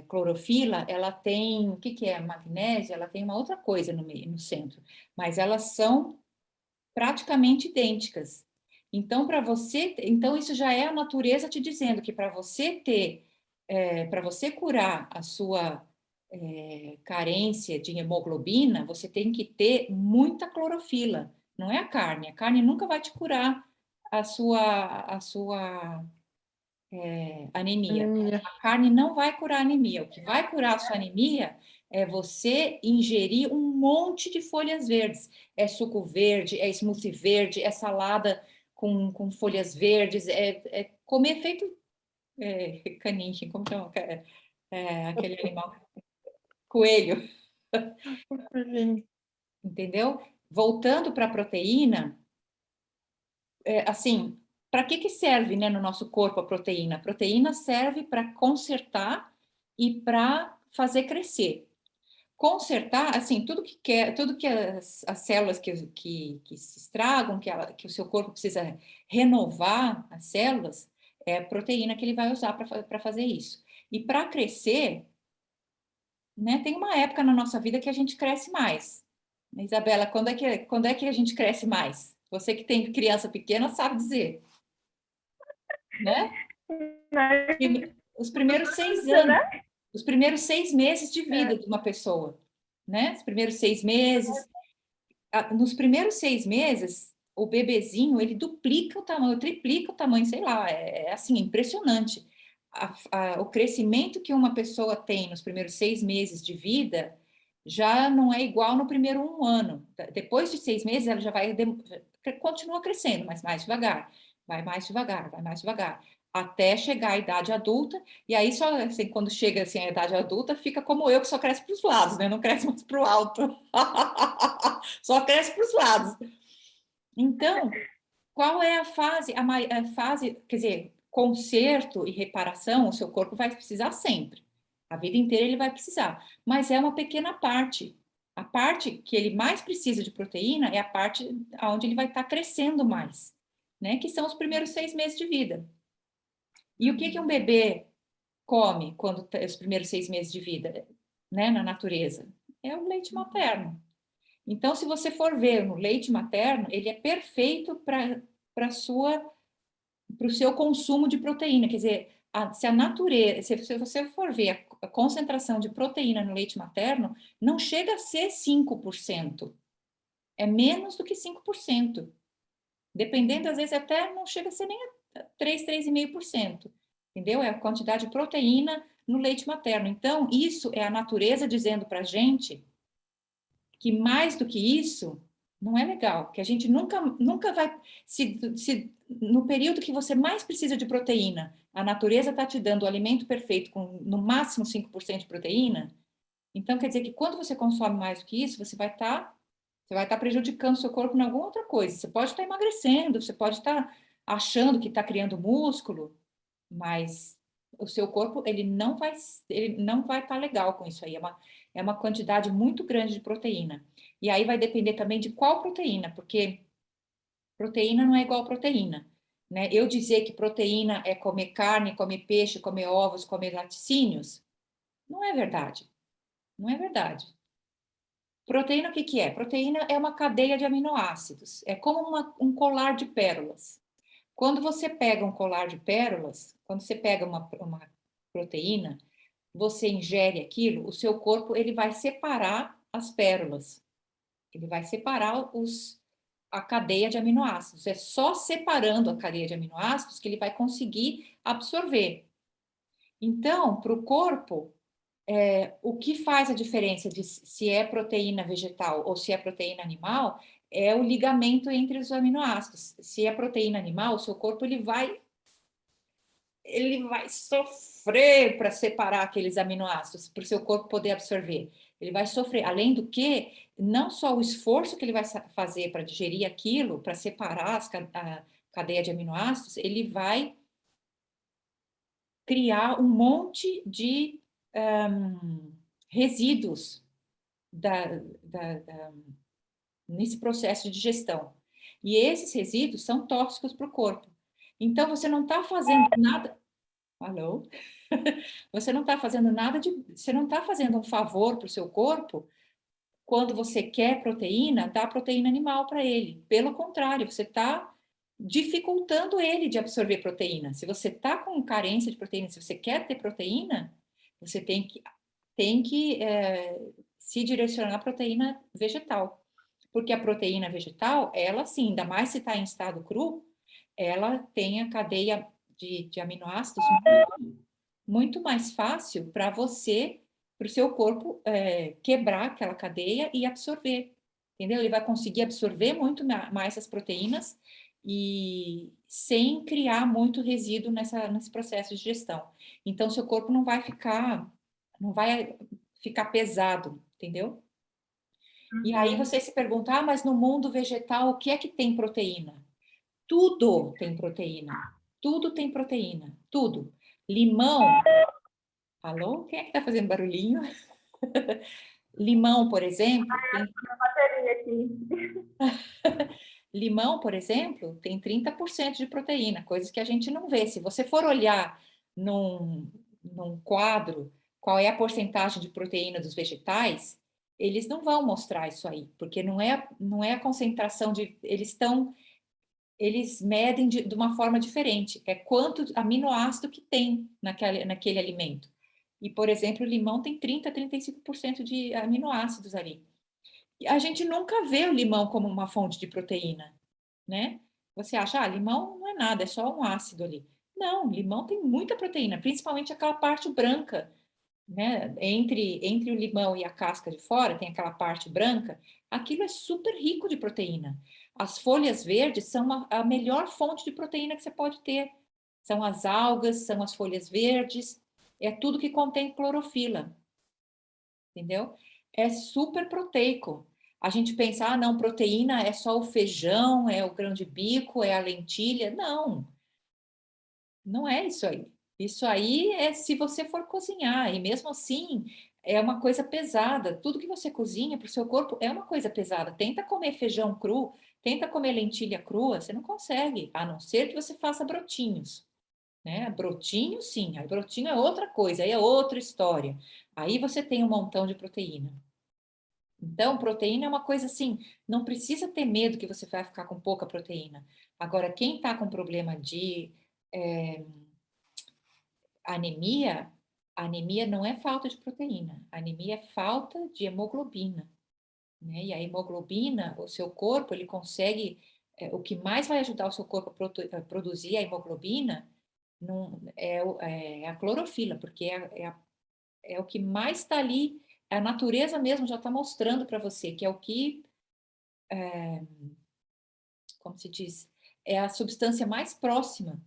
clorofila, ela tem, o que é? Magnésio, ela tem uma outra coisa no centro. Mas elas são praticamente idênticas. Então, isso já é a natureza te dizendo que para você curar a sua carência de hemoglobina, você tem que ter muita clorofila. Não é a carne. A carne nunca vai te curar a sua anemia. A carne não vai curar a anemia. O que vai curar a sua anemia é você ingerir um monte de folhas verdes. É suco verde, é smoothie verde, é salada com folhas verdes, é comer feito caniche, como chama? Aquele animal, coelho. Entendeu? Voltando para a proteína, assim, para que serve, né, no nosso corpo a proteína? A proteína serve para consertar e para fazer crescer. Consertar, assim, tudo que as células que se estragam, que o seu corpo precisa renovar as células, é a proteína que ele vai usar para fazer isso. E para crescer, né, tem uma época na nossa vida que a gente cresce mais. Isabela, quando é que a gente cresce mais? Você que tem criança pequena sabe dizer, né? Os primeiros 6 anos, os primeiros 6 meses de vida de uma pessoa, né? Os primeiros 6 meses. Nos primeiros 6 meses, o bebezinho, ele duplica o tamanho, triplica o tamanho, sei lá, assim, impressionante. O crescimento que uma pessoa tem nos primeiros 6 meses de vida já não é igual no primeiro 1 ano. Depois de 6 meses, ela já vai continua crescendo, mas mais devagar, vai mais devagar, vai mais devagar, até chegar à idade adulta. E aí só assim, quando chega assim a idade adulta, fica como eu, que só cresce para os lados, né? Não cresce mais para o alto, só cresce para os lados. Então, qual é a fase? A fase, quer dizer, conserto e reparação, o seu corpo vai precisar sempre. A vida inteira ele vai precisar, mas é uma pequena parte. A parte que ele mais precisa de proteína é a parte onde ele vai estar crescendo mais, né? Que são os primeiros 6 meses de vida. E o que um bebê come quando tem os primeiros 6 meses de vida, né? Na natureza? É o leite materno. Então, se você for ver no leite materno, ele é perfeito para o seu consumo de proteína. Quer dizer, se a natureza, se você for ver a concentração de proteína no leite materno, não chega a ser 5%. É menos do que 5%. Dependendo, às vezes, até não chega a ser nem 3, 3,5%. Entendeu? É a quantidade de proteína no leite materno. Então, isso é a natureza dizendo para a gente que mais do que isso não é legal, que a gente nunca vai se no período que você mais precisa de proteína, a natureza está te dando o alimento perfeito com no máximo 5% de proteína, então quer dizer que quando você consome mais do que isso, você vai estar prejudicando o seu corpo em alguma outra coisa. Você pode estar emagrecendo, você pode estar achando que está criando músculo, mas o seu corpo ele não vai estar legal com isso aí. É uma quantidade muito grande de proteína. E aí vai depender também de qual proteína, porque proteína não é igual proteína, né? Eu dizer que proteína é comer carne, comer peixe, comer ovos, comer laticínios, não é verdade. Não é verdade. Proteína, o que que é? Proteína é uma cadeia de aminoácidos. É como um colar de pérolas. Quando você pega um colar de pérolas, quando você pega uma proteína, você ingere aquilo, o seu corpo ele vai separar as pérolas. Ele vai separar a cadeia de aminoácidos. É só separando a cadeia de aminoácidos que ele vai conseguir absorver. Então, para o corpo, o que faz a diferença de se é proteína vegetal ou se é proteína animal é o ligamento entre os aminoácidos. Se é proteína animal, o seu corpo ele vai sofrer para separar aqueles aminoácidos, para o seu corpo poder absorver. Ele vai sofrer. Além do que, não só o esforço que ele vai fazer para digerir aquilo, para separar a cadeia de aminoácidos, ele vai criar um monte de resíduos nesse processo de digestão. E esses resíduos são tóxicos para o corpo. Então, você não está fazendo nada. Alô? Você não está fazendo nada Você não está fazendo um favor para o seu corpo quando você quer proteína, dá proteína animal para ele. Pelo contrário, você está dificultando ele de absorver proteína. Se você está com carência de proteína, se você quer ter proteína, você tem que se direcionar à proteína vegetal. Porque a proteína vegetal, ela sim, ainda mais se está em estado cru, ela tem a cadeia de aminoácidos muito mais fácil para o seu corpo quebrar aquela cadeia e absorver, entendeu? Ele vai conseguir absorver muito mais as proteínas e sem criar muito resíduo nesse processo de digestão. Então, seu corpo não vai ficar pesado, entendeu? E aí você se pergunta, mas no mundo vegetal, o que é que tem proteína? Tudo tem proteína. Tudo tem proteína. Tudo. Limão. Alô? Quem é que está fazendo barulhinho? Limão, por exemplo. Limão, por exemplo, tem 30% de proteína, coisas que a gente não vê. Se você for olhar num quadro qual é a porcentagem de proteína dos vegetais, eles não vão mostrar isso aí, porque não é a concentração de. Eles medem de uma forma diferente. É quanto aminoácido que tem naquele alimento. E, por exemplo, o limão tem 30, 35% de aminoácidos ali. E a gente nunca vê o limão como uma fonte de proteína, né? Você acha, limão não é nada, é só um ácido ali. Não, limão tem muita proteína, principalmente aquela parte branca. né? Entre o limão e a casca de fora, tem aquela parte branca, aquilo é super rico de proteína. As folhas verdes são a melhor fonte de proteína que você pode ter. São as algas, são as folhas verdes, é tudo que contém clorofila, entendeu? É super proteico. A gente pensa, ah, não, proteína é só o feijão, é o grão de bico, é a lentilha. Não, não é isso aí. Isso aí é se você for cozinhar, e mesmo assim é uma coisa pesada. Tudo que você cozinha para o seu corpo é uma coisa pesada. Tenta comer feijão cru, tenta comer lentilha crua, você não consegue, a não ser que você faça brotinhos, né? Brotinho, sim, aí brotinho é outra coisa, aí é outra história. Aí você tem um montão de proteína. Então, proteína é uma coisa assim, não precisa ter medo que você vai ficar com pouca proteína. Agora, quem está com problema de anemia, a anemia não é falta de proteína, a anemia é falta de hemoglobina, né? E a hemoglobina, o seu corpo, ele consegue, o que mais vai ajudar o seu corpo a produzir a hemoglobina não, é a clorofila, porque é o que mais está ali, a natureza mesmo já está mostrando para você, que é o que, como se diz, é a substância mais próxima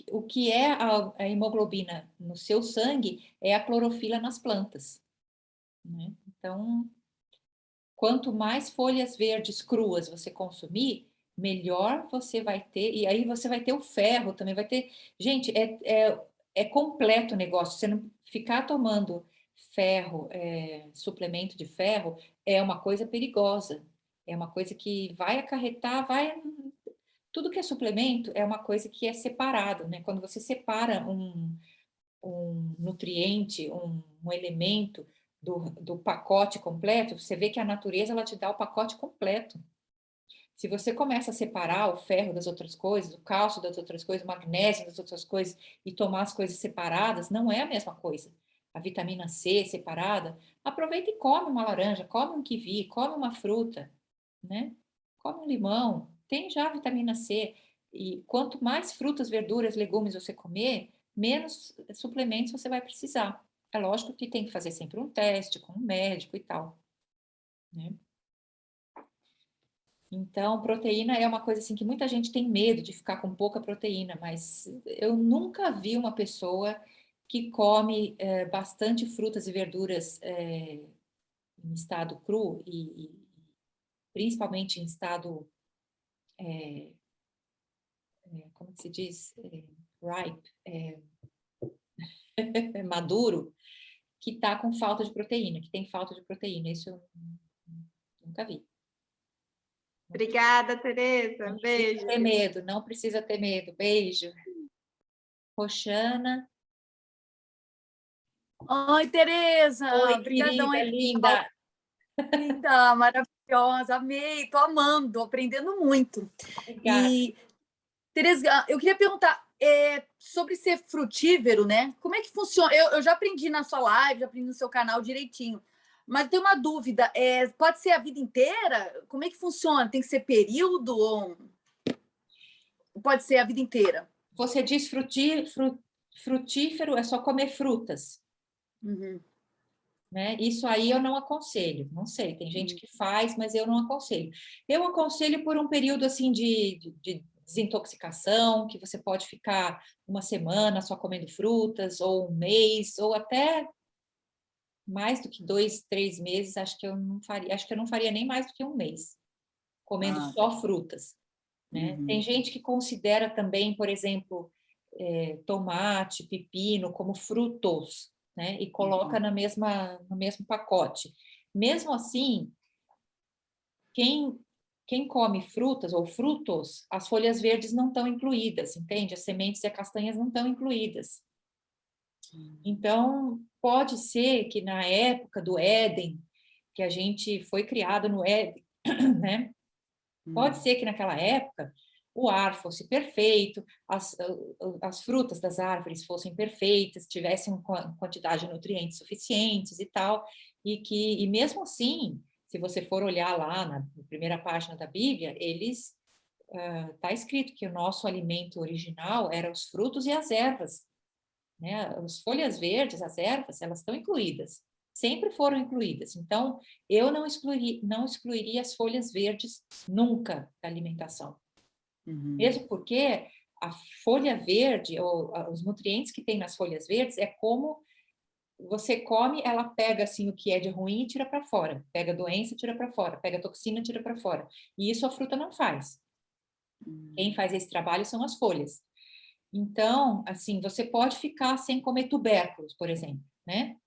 o que é a hemoglobina no seu sangue é a clorofila nas plantas, né? Então, quanto mais folhas verdes cruas você consumir, melhor você vai ter, e aí você vai ter o ferro também, vai ter... Gente, é completo o negócio, você não ficar tomando ferro, suplemento de ferro, é uma coisa perigosa, é uma coisa que vai acarretar, tudo que é suplemento é uma coisa que é separado, né? Quando você separa um nutriente, um elemento do pacote completo, você vê que a natureza ela te dá o pacote completo. Se você começa a separar o ferro das outras coisas, o cálcio das outras coisas, o magnésio das outras coisas e tomar as coisas separadas, não é a mesma coisa. A vitamina C separada, aproveita e come uma laranja, come um kiwi, come uma fruta, né? Come um limão, tem já vitamina C. E quanto mais frutas, verduras, legumes você comer, menos suplementos você vai precisar. É lógico que tem que fazer sempre um teste com um médico e tal, né? Então, proteína é uma coisa assim que muita gente tem medo de ficar com pouca proteína, mas eu nunca vi uma pessoa que come bastante frutas e verduras em estado cru e principalmente em estado, como que se diz? Ripe, maduro, que está com falta de proteína, que tem falta de proteína. Isso eu nunca vi. Obrigada, Tereza. Não Beijo. precisa ter medo, não precisa ter medo. Beijo. Roxana. Oi, Tereza! Oi, Obrigadão querida, aí. linda. Linda, maravilhosa, amei, tô amando, aprendendo muito. Obrigada. E, Tereza, eu queria perguntar sobre ser frutífero, né? Como é que funciona? Eu já aprendi na sua live, já aprendi no seu canal direitinho, mas eu tenho uma dúvida, pode ser a vida inteira? Como é que funciona? Tem que ser período ou pode ser a vida inteira? Você diz frutífero, é só comer frutas, Uhum. né? Isso aí eu não aconselho, não sei, tem gente que faz, mas eu não aconselho. Eu aconselho por um período assim de desintoxicação, que você pode ficar uma semana só comendo frutas, ou um mês, ou até mais do que 2, 3 meses, acho que eu não faria nem mais do que um mês, comendo só frutas, né? Uhum. Tem gente que considera também, por exemplo, tomate, pepino como frutos, né? E coloca no mesmo pacote. Mesmo assim, quem come frutas ou frutos, as folhas verdes não estão incluídas, entende? As sementes e as castanhas não estão incluídas. Então, pode ser que na época do Éden, que a gente foi criado no Éden, né? Pode ser que naquela época o ar fosse perfeito, as frutas das árvores fossem perfeitas, tivessem uma quantidade de nutrientes suficientes e tal, e mesmo assim, se você for olhar lá na primeira página da Bíblia, está escrito que o nosso alimento original eram os frutos e as ervas, né? As folhas verdes, as ervas, elas estão incluídas, sempre foram incluídas. Então, eu não excluiria as folhas verdes nunca da alimentação. Mesmo porque a folha verde, ou os nutrientes que tem nas folhas verdes, é como você come, ela pega assim o que é de ruim e tira para fora. Pega a doença, tira para fora. Pega a toxina, tira para fora. E isso a fruta não faz. Quem faz esse trabalho são as folhas. Então, assim, você pode ficar sem comer tubérculos, por exemplo, né?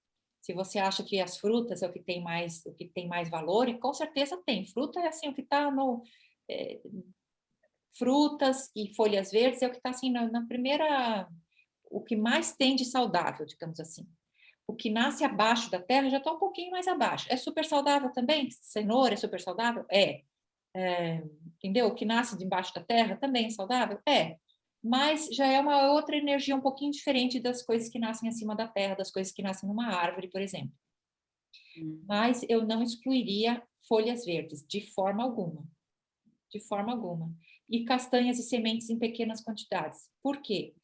Se você acha que as frutas é o que tem mais valor, e com certeza tem. Fruta é assim, o que está no... frutas e folhas verdes é o que está assim na primeira... O que mais tem de saudável, digamos assim. O que nasce abaixo da terra já está um pouquinho mais abaixo. É super saudável também? Cenoura é super saudável? Entendeu? O que nasce debaixo da terra também é saudável? Mas já é uma outra energia um pouquinho diferente das coisas que nascem acima da terra, das coisas que nascem numa árvore, por exemplo. Mas eu não excluiria folhas verdes, de forma alguma. De forma alguma. E castanhas e sementes em pequenas quantidades. Por quê?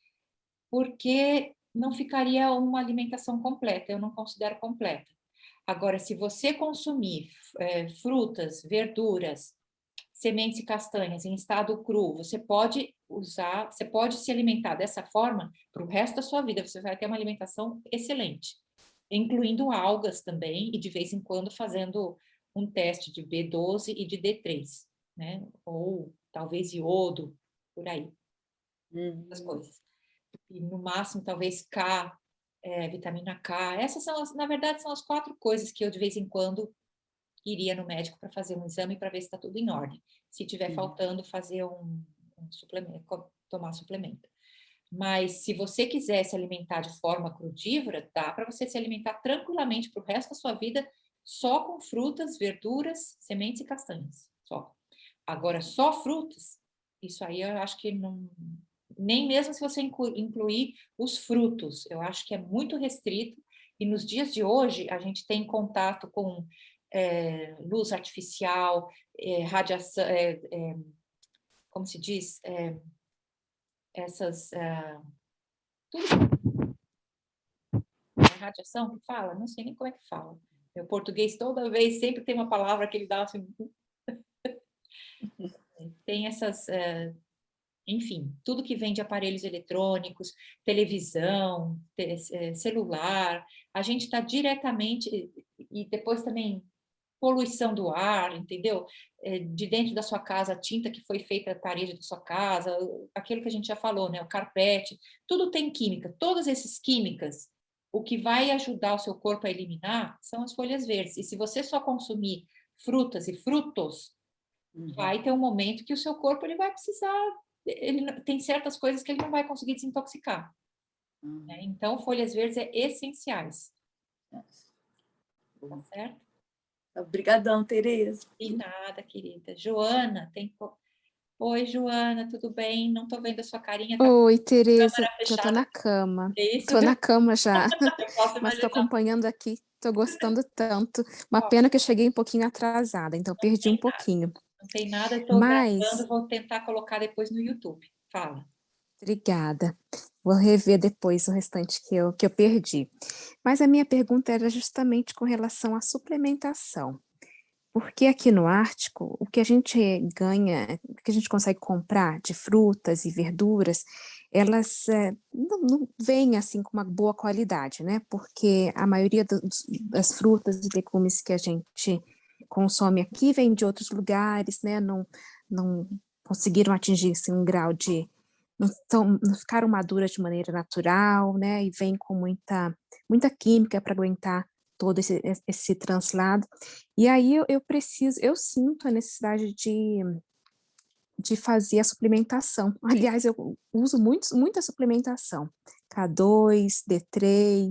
Porque não ficaria uma alimentação completa, eu não considero completa. Agora, se você consumir frutas, verduras, sementes e castanhas em estado cru, você pode se alimentar dessa forma para o resto da sua vida, você vai ter uma alimentação excelente, incluindo algas também, e de vez em quando fazendo um teste de B12 e de D3, né? Ou talvez iodo, por aí, essas coisas. E no máximo, talvez vitamina K. Essas na verdade, são as 4 coisas que eu, de vez em quando, iria no médico para fazer um exame para ver se está tudo em ordem. Se tiver faltando, fazer um suplemento, tomar suplemento. Mas se você quiser se alimentar de forma crudívora, dá para você se alimentar tranquilamente para o resto da sua vida só com frutas, verduras, sementes e castanhas. Só. Agora, só frutas, isso aí eu acho que não... Nem mesmo se você incluir os frutos, eu acho que é muito restrito. E nos dias de hoje, a gente tem contato com luz artificial, radiação, como se diz? Essas... tudo radiação que fala? Não sei nem como é que fala. Meu português, toda vez, sempre tem uma palavra que ele dá assim... Tem essas... enfim, tudo que vem de aparelhos eletrônicos, televisão, celular, a gente está diretamente, e depois também poluição do ar, entendeu? De dentro da sua casa, a tinta que foi feita na parede da sua casa, aquilo que a gente já falou, né? O carpete, tudo tem química. Todas essas químicas, o que vai ajudar o seu corpo a eliminar são as folhas verdes. E se você só consumir frutas e frutos, vai ter um momento que o seu corpo ele vai precisar... tem certas coisas que ele não vai conseguir desintoxicar. Né? Então, folhas verdes é essenciais. Tá certo? Obrigadão, Tereza. De nada, querida. Joana, Oi, Joana, tudo bem? Não estou vendo a sua carinha. Tá Oi, Tereza. câmera Já tô fechada. na cama. É isso? Tô na cama já, Eu posso mas tô imaginar. acompanhando aqui, tô gostando tanto. Uma Ó. pena que eu cheguei um pouquinho atrasada, então perdi um pouquinho. Não tem nada, eu estou Mas, gravando, vou tentar colocar depois no YouTube. Fala. obrigada. Vou rever depois o restante que eu perdi. Mas a minha pergunta era justamente com relação à suplementação. Porque aqui no Ártico, o que a gente ganha, o que a gente consegue comprar de frutas e verduras, elas não vêm assim com uma boa qualidade, né? Porque a maioria das frutas e legumes que a gente consome aqui vem de outros lugares, né? Não conseguiram atingir assim, um grau de... Não ficaram maduras de maneira natural, né? E vem com muita química para aguentar todo esse translado, e aí eu sinto a necessidade de fazer a suplementação. Aliás, eu uso muita suplementação, K2, D3,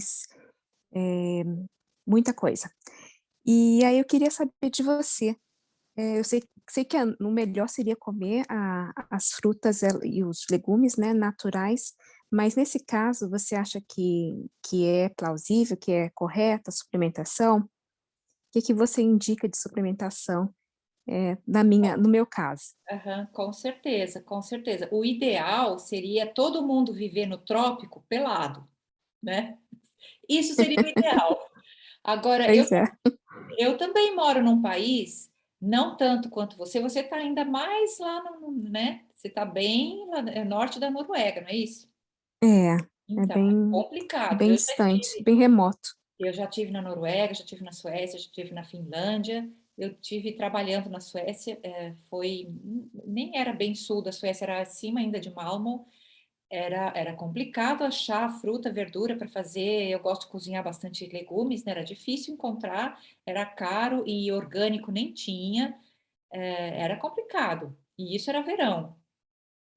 muita coisa. E aí eu queria saber de você, eu sei que o melhor seria comer as frutas e os legumes, né, naturais, mas nesse caso você acha que é plausível, que é correta a suplementação? O que você indica de suplementação no meu caso? Com certeza, com certeza. O ideal seria todo mundo viver no trópico pelado, né? Isso seria o ideal. Agora, Pois é. eu também moro num país, não tanto quanto você está ainda mais lá, né? Você está bem lá, é norte da Noruega, não é isso? É, é Então, é complicado. bem distante, bem remoto. Eu já tive na Noruega, já tive na Suécia, já tive na Finlândia. Eu tive trabalhando na Suécia, nem era bem sul da Suécia, era acima ainda de Malmö. Era complicado achar fruta, verdura para fazer. Eu gosto de cozinhar bastante legumes, né? Era difícil encontrar, era caro e orgânico nem tinha. Era complicado. E isso era verão.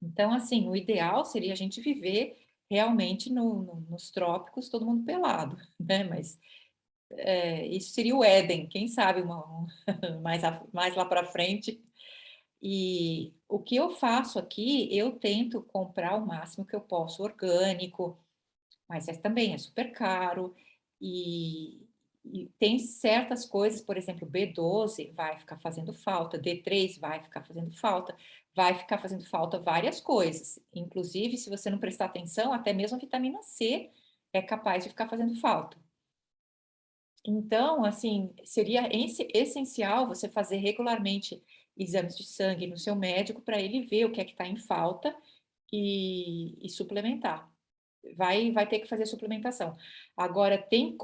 Então, assim, o ideal seria a gente viver realmente nos trópicos, todo mundo pelado, né? Mas isso seria o Éden, quem sabe mais lá para frente. E o que eu faço aqui, eu tento comprar o máximo que eu posso orgânico, mas também é super caro. E tem certas coisas, por exemplo, B12 vai ficar fazendo falta, D3 vai ficar fazendo falta várias coisas. Inclusive, se você não prestar atenção, até mesmo a vitamina C é capaz de ficar fazendo falta. Então, assim, seria essencial você fazer regularmente exames de sangue no seu médico para ele ver o que é que está em falta e suplementar. Vai ter que fazer suplementação. Agora, tem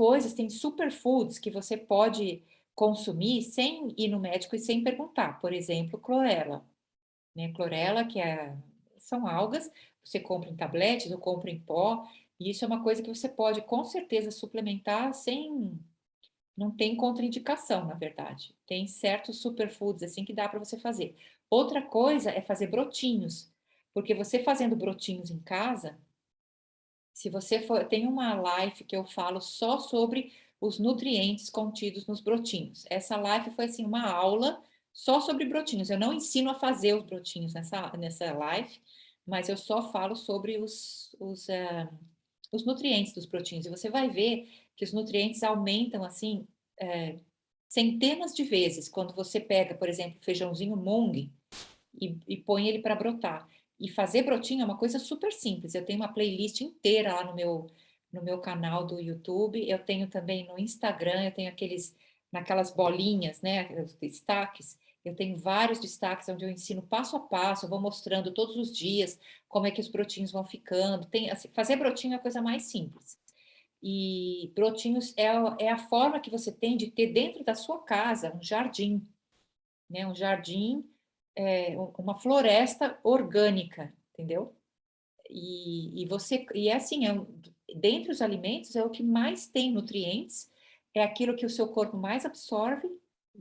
superfoods que você pode consumir sem ir no médico e sem perguntar. Por exemplo, clorela, né? Clorela, são algas, você compra em tabletes ou compra em pó, e isso é uma coisa que você pode, com certeza, suplementar sem não tem contraindicação, na verdade. Tem certos superfoods assim que dá para você fazer. Outra coisa é fazer brotinhos, porque você fazendo brotinhos em casa, se você for, tem uma live que eu falo só sobre os nutrientes contidos nos brotinhos. Essa live foi assim uma aula só sobre brotinhos. Eu não ensino a fazer os brotinhos nessa live, mas eu só falo sobre os nutrientes dos brotinhos. E você vai ver que os nutrientes aumentam assim centenas de vezes quando você pega, por exemplo, feijãozinho mung e põe ele para brotar. E fazer brotinho é uma coisa super simples. Eu tenho uma playlist inteira lá no meu canal do YouTube. Eu tenho também no Instagram, eu tenho naquelas bolinhas, né, os destaques. Eu tenho vários destaques onde eu ensino passo a passo, eu vou mostrando todos os dias como é que os brotinhos vão ficando. Assim, fazer brotinho é a coisa mais simples. E brotinhos é a forma que você tem de ter dentro da sua casa um jardim, né? Um jardim, uma floresta orgânica, entendeu? E é assim, dentre os alimentos é o que mais tem nutrientes, é aquilo que o seu corpo mais absorve,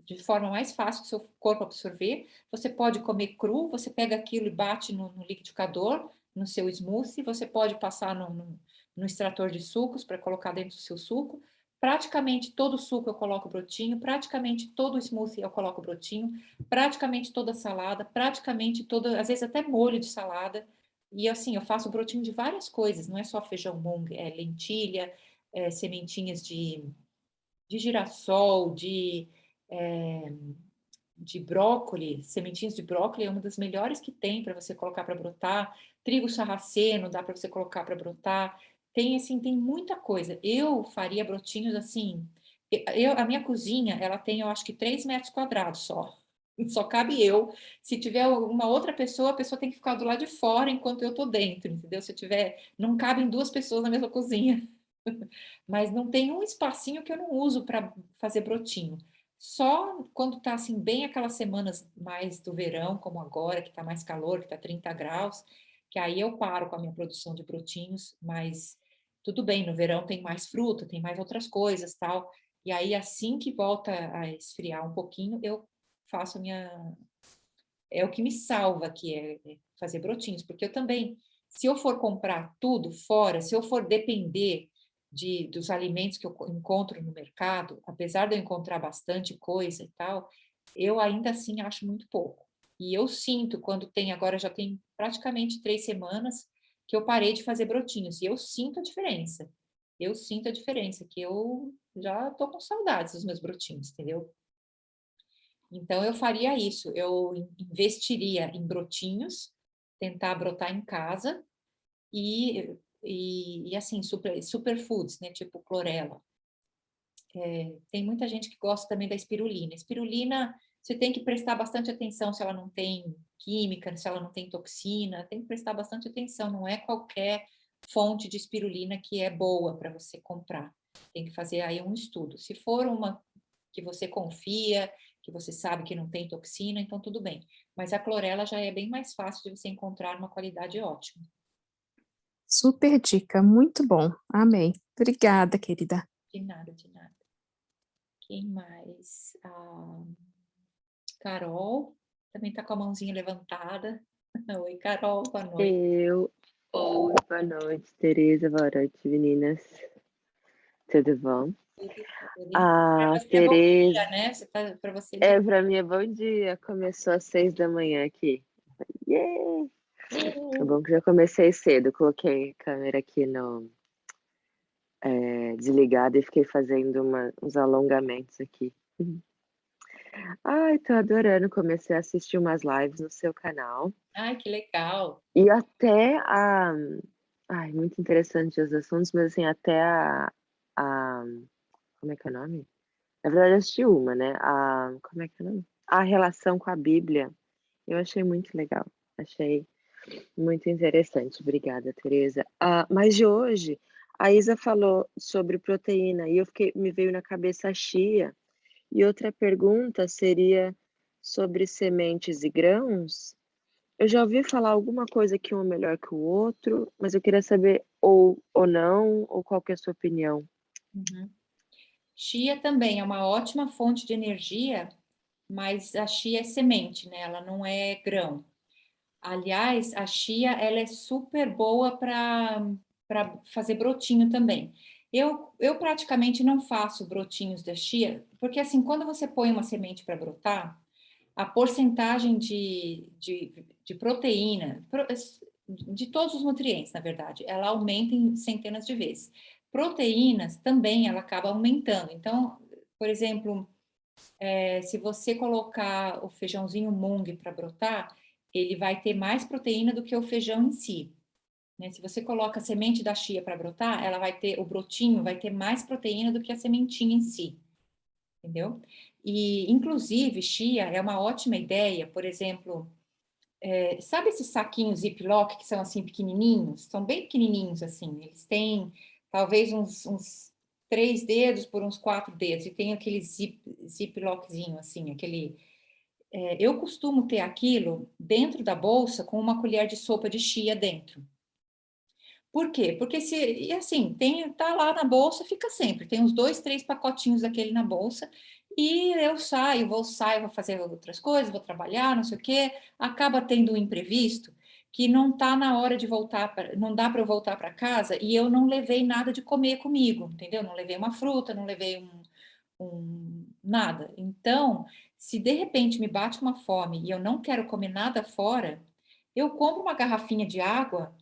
de forma mais fácil do seu corpo absorver. Você pode comer cru, você pega aquilo e bate no liquidificador, no seu smoothie, você pode passar no extrator de sucos para colocar dentro do seu suco. Praticamente todo suco eu coloco brotinho, praticamente todo smoothie eu coloco brotinho, praticamente toda salada, praticamente toda, às vezes até molho de salada. E assim, eu faço brotinho de várias coisas, não é só feijão mung, é lentilha, sementinhas de girassol, de brócolis, sementinhas de brócolis é uma das melhores que tem para você colocar para brotar. Trigo sarraceno dá para você colocar para brotar. Tem assim, tem muita coisa. Eu faria brotinhos assim. A minha cozinha, ela tem, eu acho que 3 metros quadrados só. Só cabe eu. Se tiver uma outra pessoa, a pessoa tem que ficar do lado de fora enquanto eu tô dentro, entendeu? Se eu tiver, não cabem 2 pessoas na mesma cozinha. Mas não tem um espacinho que eu não uso para fazer brotinho. Só quando está assim, bem aquelas semanas mais do verão, como agora, que está mais calor, que está 30 graus, que aí eu paro com a minha produção de brotinhos, mas tudo bem, no verão tem mais fruta, tem mais outras coisas, tal. E aí, assim que volta a esfriar um pouquinho, eu faço a minha. É o que me salva, que é fazer brotinhos, porque eu também, se eu for comprar tudo fora, se eu for depender dos alimentos que eu encontro no mercado, apesar de eu encontrar bastante coisa e tal, eu ainda assim acho muito pouco. E eu sinto quando agora já tem praticamente 3 semanas que eu parei de fazer brotinhos, e eu sinto a diferença. Eu sinto a diferença, que eu já estou com saudades dos meus brotinhos, entendeu? Então, eu faria isso, eu investiria em brotinhos, tentar brotar em casa e e assim, superfoods, né? Tipo clorela. Tem muita gente que gosta também da espirulina. Espirulina, você tem que prestar bastante atenção se ela não tem química, se ela não tem toxina, tem que prestar bastante atenção, não é qualquer fonte de espirulina que é boa para você comprar. Tem que fazer aí um estudo. Se for uma que você confia, que você sabe que não tem toxina, então tudo bem. Mas a clorela já é bem mais fácil de você encontrar uma qualidade ótima. Super dica, muito bom. Amei. Obrigada, querida. De nada, de nada. Quem mais? Carol também está com a mãozinha levantada. Oi, Carol, boa noite. Oi, boa noite, Tereza, boa noite, meninas. Tudo bom? Para você é bom Tereza, dia, né? Para você. para mim é bom dia. Começou às 6 da manhã aqui. Yeah! É bom que já comecei cedo. Coloquei a câmera aqui no desligada e fiquei fazendo uns alongamentos aqui. Ai, tô adorando. Comecei a assistir umas lives no seu canal. Ai, que legal. E até Ai, muito interessante os assuntos, mas assim, até como é que é o nome? Na verdade, eu assisti uma, né? Como é que é o nome? A relação com a Bíblia. Eu achei muito legal. Achei muito interessante. Obrigada, Tereza. Mas de hoje, a Isa falou sobre proteína e me veio na cabeça a chia. E outra pergunta seria sobre sementes e grãos. Eu já ouvi falar alguma coisa que um é melhor que o outro, mas eu queria saber ou não, ou qual que é a sua opinião. Uhum. Chia também é uma ótima fonte de energia, mas a chia é semente, né? Ela não é grão. Aliás, a chia ela é super boa para fazer brotinho também. Eu praticamente não faço brotinhos da chia, porque assim, quando você põe uma semente para brotar, a porcentagem de proteína, de todos os nutrientes, na verdade, ela aumenta em centenas de vezes. Proteínas também ela acaba aumentando. Então, por exemplo, se você colocar o feijãozinho mung para brotar, ele vai ter mais proteína do que o feijão em si. Né? Se você coloca a semente da chia para brotar, ela vai ter, o brotinho vai ter mais proteína do que a sementinha em si. Entendeu? E, inclusive, chia é uma ótima ideia, por exemplo, sabe esses saquinhos Ziploc que são assim pequenininhos? São bem pequenininhos assim, eles têm talvez uns 3 dedos por uns 4 dedos, e tem aquele Ziploczinho assim, aquele... eu costumo ter aquilo dentro da bolsa com uma colher de sopa de chia dentro. Por quê? Porque e assim, tá lá na bolsa, fica sempre, tem uns 2, 3 pacotinhos daquele na bolsa, e eu vou fazer outras coisas, vou trabalhar, não sei o quê, acaba tendo um imprevisto que não tá na hora de voltar, não dá para eu voltar para casa e eu não levei nada de comer comigo, entendeu? Não levei uma fruta, não levei nada. Então, se de repente me bate uma fome e eu não quero comer nada fora, eu compro uma garrafinha de água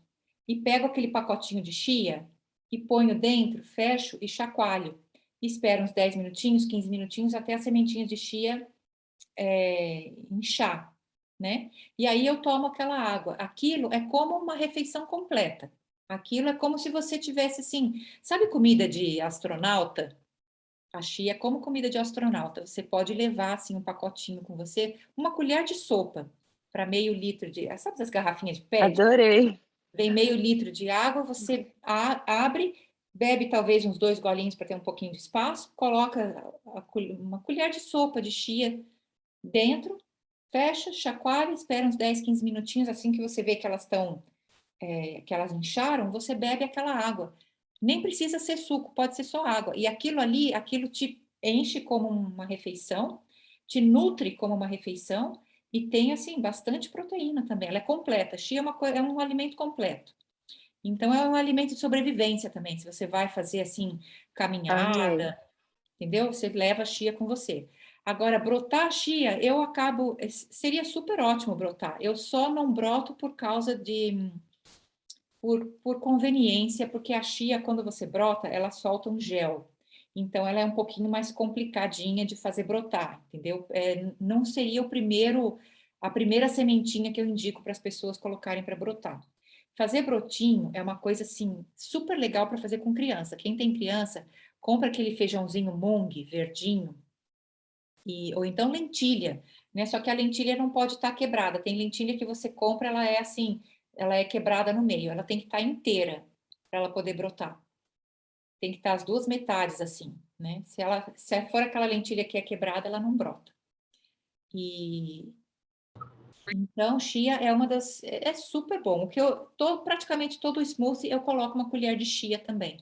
e pego aquele pacotinho de chia e ponho dentro, fecho e chacoalho. Espero uns 10 minutinhos, 15 minutinhos até as sementinhas de chia inchar, né? E aí eu tomo aquela água. Aquilo é como uma refeição completa. Aquilo é como se você tivesse assim, sabe comida de astronauta? A chia é como comida de astronauta. Você pode levar assim um pacotinho com você, uma colher de sopa para meio litro de, sabe essas garrafinhas de PET? Adorei! Vem meio litro de água, você abre, bebe talvez uns 2 golinhos para ter um pouquinho de espaço, coloca uma colher de sopa de chia dentro, fecha, chacoalha, espera uns 10, 15 minutinhos, assim que você vê que elas estão, que elas incharam, você bebe aquela água. Nem precisa ser suco, pode ser só água. E aquilo ali, aquilo te enche como uma refeição, te nutre como uma refeição, e tem, assim, bastante proteína também. Ela é completa. Chia é um alimento completo. Então, é um alimento de sobrevivência também. Se você vai fazer, assim, Amei. caminhada, entendeu? Você leva a chia com você. Agora, brotar a chia, seria super ótimo brotar. Eu só não broto por causa por conveniência, porque a chia, quando você brota, ela solta um gel. Então, ela é um pouquinho mais complicadinha de fazer brotar, entendeu? Não seria a primeira sementinha que eu indico para as pessoas colocarem para brotar. fazer brotinho é uma coisa, assim, super legal para fazer com criança. Quem tem criança, compra aquele feijãozinho mung, verdinho, ou então lentilha, né? Só que a lentilha não pode estar quebrada. Tem lentilha que você compra, ela é assim, ela é quebrada no meio. Ela tem que estar inteira para ela poder brotar. Tem que estar as duas metades assim, né? Se for aquela lentilha que é quebrada, ela não brota. E então, chia é uma das, é super bom. O que praticamente todo o smoothie eu coloco uma colher de chia também.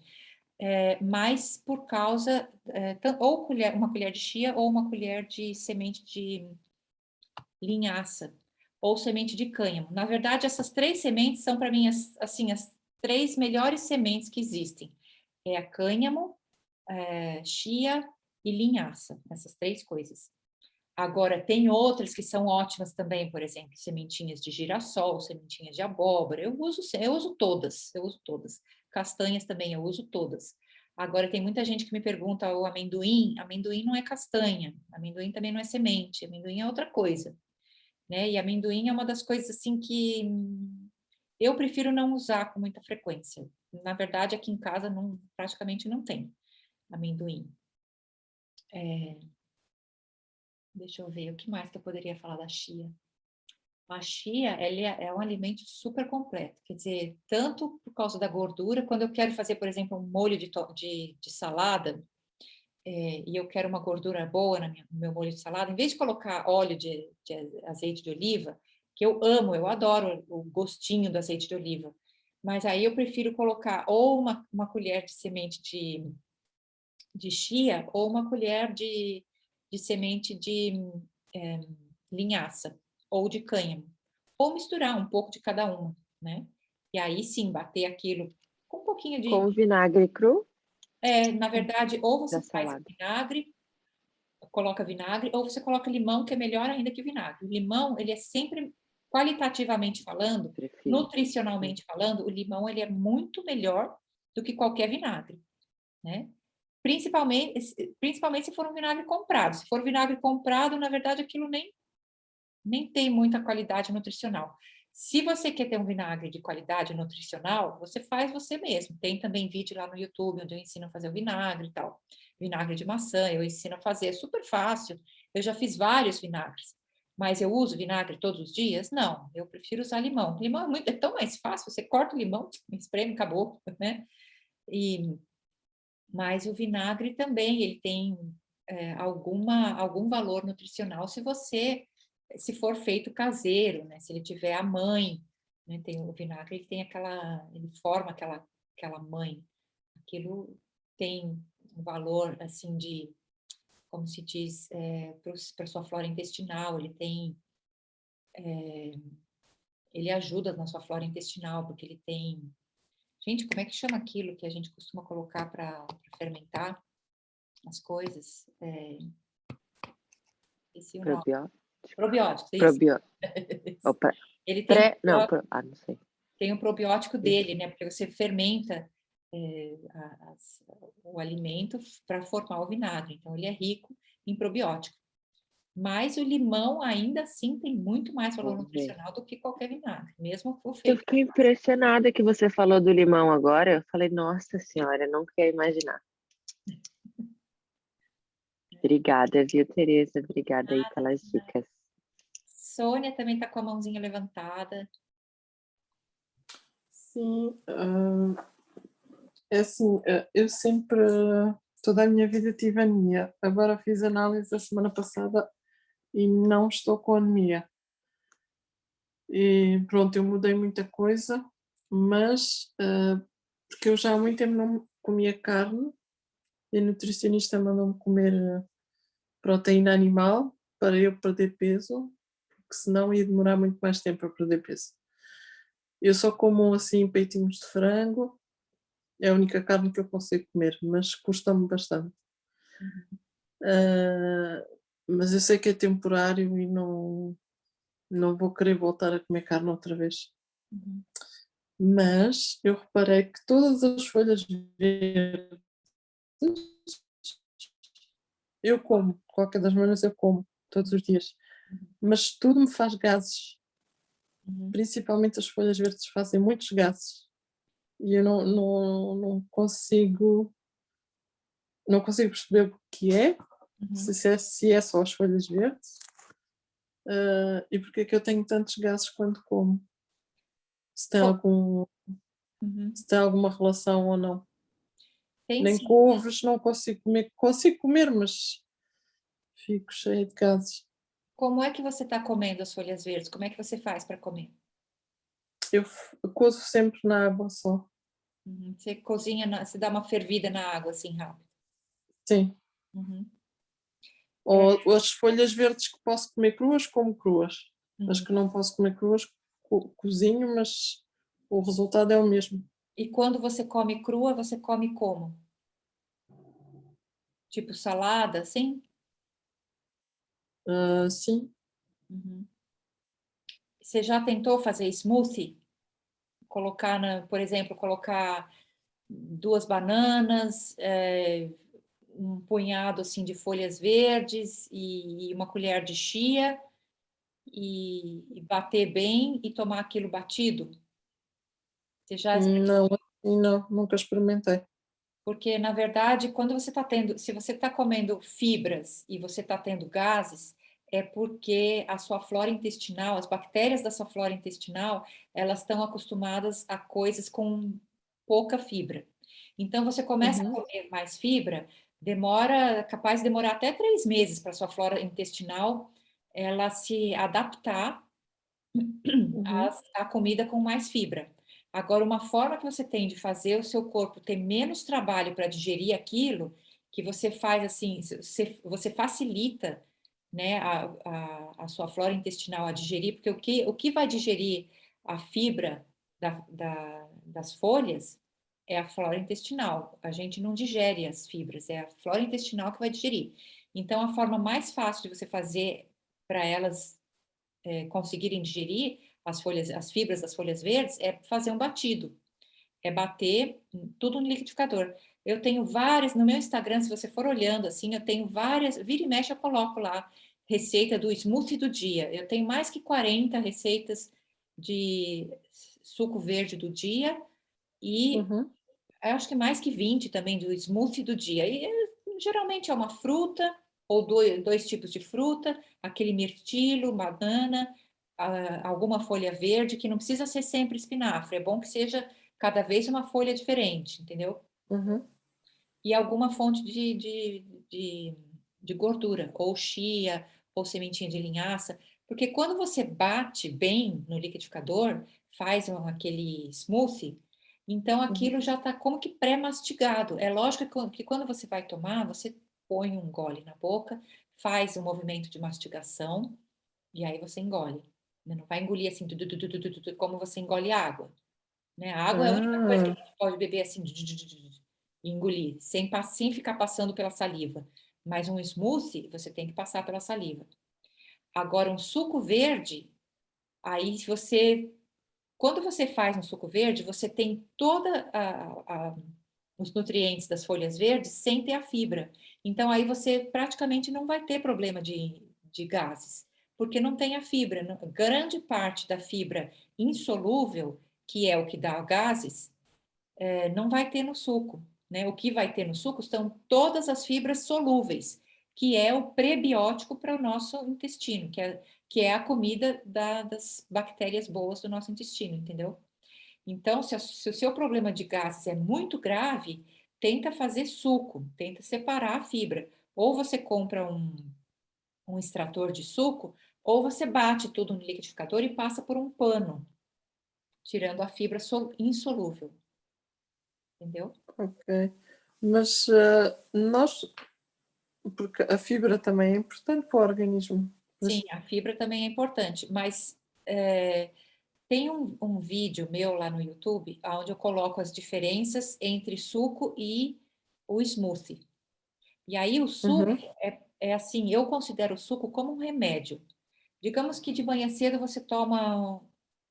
Mas por causa, ou uma colher de chia ou uma colher de semente de linhaça ou semente de cânhamo. Na verdade, essas 3 sementes são para mim assim as 3 melhores sementes que existem. É a cânhamo, chia e linhaça, essas 3 coisas. Agora, tem outras que são ótimas também, por exemplo, sementinhas de girassol, sementinhas de abóbora. Eu uso todas, Castanhas também, eu uso todas. Agora, tem muita gente que me pergunta o amendoim. Amendoim não é castanha, amendoim também não é semente, amendoim é outra coisa, né? E amendoim é uma das coisas assim que eu prefiro não usar com muita frequência. Na verdade, aqui em casa praticamente não tem amendoim. Deixa eu ver, o que mais que eu poderia falar da chia? A chia, ela é um alimento super completo, quer dizer, tanto por causa da gordura, quando eu quero fazer, por exemplo, um molho de salada, e eu quero uma gordura boa no meu molho de salada, em vez de colocar óleo de azeite de oliva, que eu amo, eu adoro o gostinho do azeite de oliva, mas aí eu prefiro colocar ou uma colher de semente de chia ou uma colher de semente de linhaça ou de cânhamo, ou misturar um pouco de cada uma, né? E aí sim, bater aquilo com um pouquinho Com vinagre cru na verdade, ou você da faz salada. vinagre, coloca vinagre, ou você coloca limão, que é melhor ainda que vinagre. O limão, ele é sempre, qualitativamente falando, Prefiro. nutricionalmente falando, o limão, ele é muito melhor do que qualquer vinagre, né? Principalmente se for um vinagre comprado. Se for vinagre comprado, na verdade, aquilo nem tem muita qualidade nutricional. Se você quer ter um vinagre de qualidade nutricional, você faz você mesmo. Tem também vídeo lá no YouTube onde eu ensino a fazer o vinagre e tal. Vinagre de maçã, eu ensino a fazer, é super fácil. Eu já fiz vários vinagres. Mas eu uso vinagre todos os dias? Não, eu prefiro usar limão. Limão é tão mais fácil, você corta o limão, espreme, acabou, né? Mas o vinagre também, ele tem algum valor nutricional se for feito caseiro, né? Se ele tiver a mãe, né? Tem o vinagre, ele forma aquela mãe. Aquilo tem um valor, assim, como se diz, para sua flora intestinal, ele ajuda na sua flora intestinal, porque ele tem... Gente, como é que chama aquilo que a gente costuma colocar para fermentar as coisas? Esse é o nome. Probióticos, isso. Probiótico. Opa. Ele tem Não sei. Tem um probiótico dele, né? Porque você fermenta o alimento para formar o vinagre. Então, ele é rico em probiótico. Mas o limão, ainda assim, tem muito mais valor nutricional do que qualquer vinagre, mesmo que feito. Eu fiquei impressionada que você falou do limão agora. Eu falei, nossa senhora, não quero imaginar. Obrigada, viu, Tereza? Obrigada aí pelas dicas. Sônia também está com a mãozinha levantada. Sim, é assim, eu sempre, toda a minha vida tive anemia. Agora fiz análise a semana passada e não estou com anemia. E pronto, eu mudei muita coisa, mas porque eu já há muito tempo não comia carne e a nutricionista mandou-me comer proteína animal para eu perder peso, porque senão ia demorar muito mais tempo a perder peso. Eu só como assim peitinhos de frango, é a única carne que eu consigo comer, mas custa-me bastante. Mas eu sei que é temporário e não vou querer voltar a comer carne outra vez. Mas eu reparei que todas as folhas verdes eu como, de qualquer das maneiras eu como, todos os dias. Mas tudo me faz gases. principalmente as folhas verdes fazem muitos gases e eu não consigo perceber o que é, se é só as folhas verdes, e porque é que eu tenho tantos gases quando como, se tem se tem alguma relação ou não. Tem Nem sim. couves não consigo comer, mas fico cheia de gases. Como é que você está comendo as folhas verdes? Como é que você faz para comer? Eu cozo sempre na água só. Você cozinha, você dá uma fervida na água assim rápido. Sim. Ou as folhas verdes que posso comer cruas, como cruas. As que não posso comer cruas, cozinho, mas o resultado é o mesmo. E quando você come crua, você come como? Tipo salada, assim? Sim. Você já tentou fazer smoothie? Por exemplo, colocar 2 bananas, um punhado assim de folhas verdes e uma colher de chia e bater bem e tomar aquilo batido? Você já Não, nunca experimentei. Porque, na verdade, quando você está se você está comendo fibras e você está tendo gases, é porque a sua flora intestinal, as bactérias da sua flora intestinal, elas estão acostumadas a coisas com pouca fibra. Então, você começa a comer mais fibra, capaz de demorar até 3 meses para a sua flora intestinal ela se adaptar à comida com mais fibra. Agora, uma forma que você tem de fazer o seu corpo ter menos trabalho para digerir aquilo, que você faz assim, você facilita, né, a sua flora intestinal a digerir, porque o que vai digerir a fibra das folhas é a flora intestinal. A gente não digere as fibras, é a flora intestinal que vai digerir. Então, a forma mais fácil de você fazer para elas conseguirem digerir as fibras das folhas verdes é fazer um batido, é bater tudo no liquidificador. Eu tenho várias, no meu Instagram, se você for olhando assim, eu tenho várias, vira e mexe eu coloco lá, receita do smoothie do dia. Eu tenho mais que 40 receitas de suco verde do dia e eu acho que mais que 20 também do smoothie do dia. E geralmente é uma fruta ou dois tipos de fruta, aquele mirtilo, banana, alguma folha verde, que não precisa ser sempre espinafre. É bom que seja cada vez uma folha diferente, entendeu? E alguma fonte de gordura, ou chia, ou sementinha de linhaça, porque quando você bate bem no liquidificador, faz aquele smoothie, então aquilo já está como que pré-mastigado. É lógico que quando você vai tomar, você põe um gole na boca, faz um movimento de mastigação, e aí você engole. Não vai engolir assim, como você engole água. Né? A água é a única coisa que a gente pode beber assim, e engolir, sem ficar passando pela saliva. Mas um smoothie, você tem que passar pela saliva. Agora, um suco verde, aí quando você faz um suco verde, você tem os nutrientes das folhas verdes sem ter a fibra. Então, aí você praticamente não vai ter problema de gases, porque não tem a fibra. Grande parte da fibra insolúvel, que é o que dá gases, não vai ter no suco. Né? O que vai ter no suco são todas as fibras solúveis, que é o prebiótico para o nosso intestino, que é a comida das bactérias boas do nosso intestino, entendeu? Então, se o seu problema de gases é muito grave, tenta fazer suco, tenta separar a fibra. Ou você compra um extrator de suco, ou você bate tudo no liquidificador e passa por um pano, tirando a fibra insolúvel. Entendeu? Ok. Mas porque a fibra também é importante para o organismo. Sim, a fibra também é importante, mas tem um vídeo meu lá no YouTube, onde eu coloco as diferenças entre suco e o smoothie. E aí o suco é assim, eu considero o suco como um remédio. Digamos que de manhã cedo você toma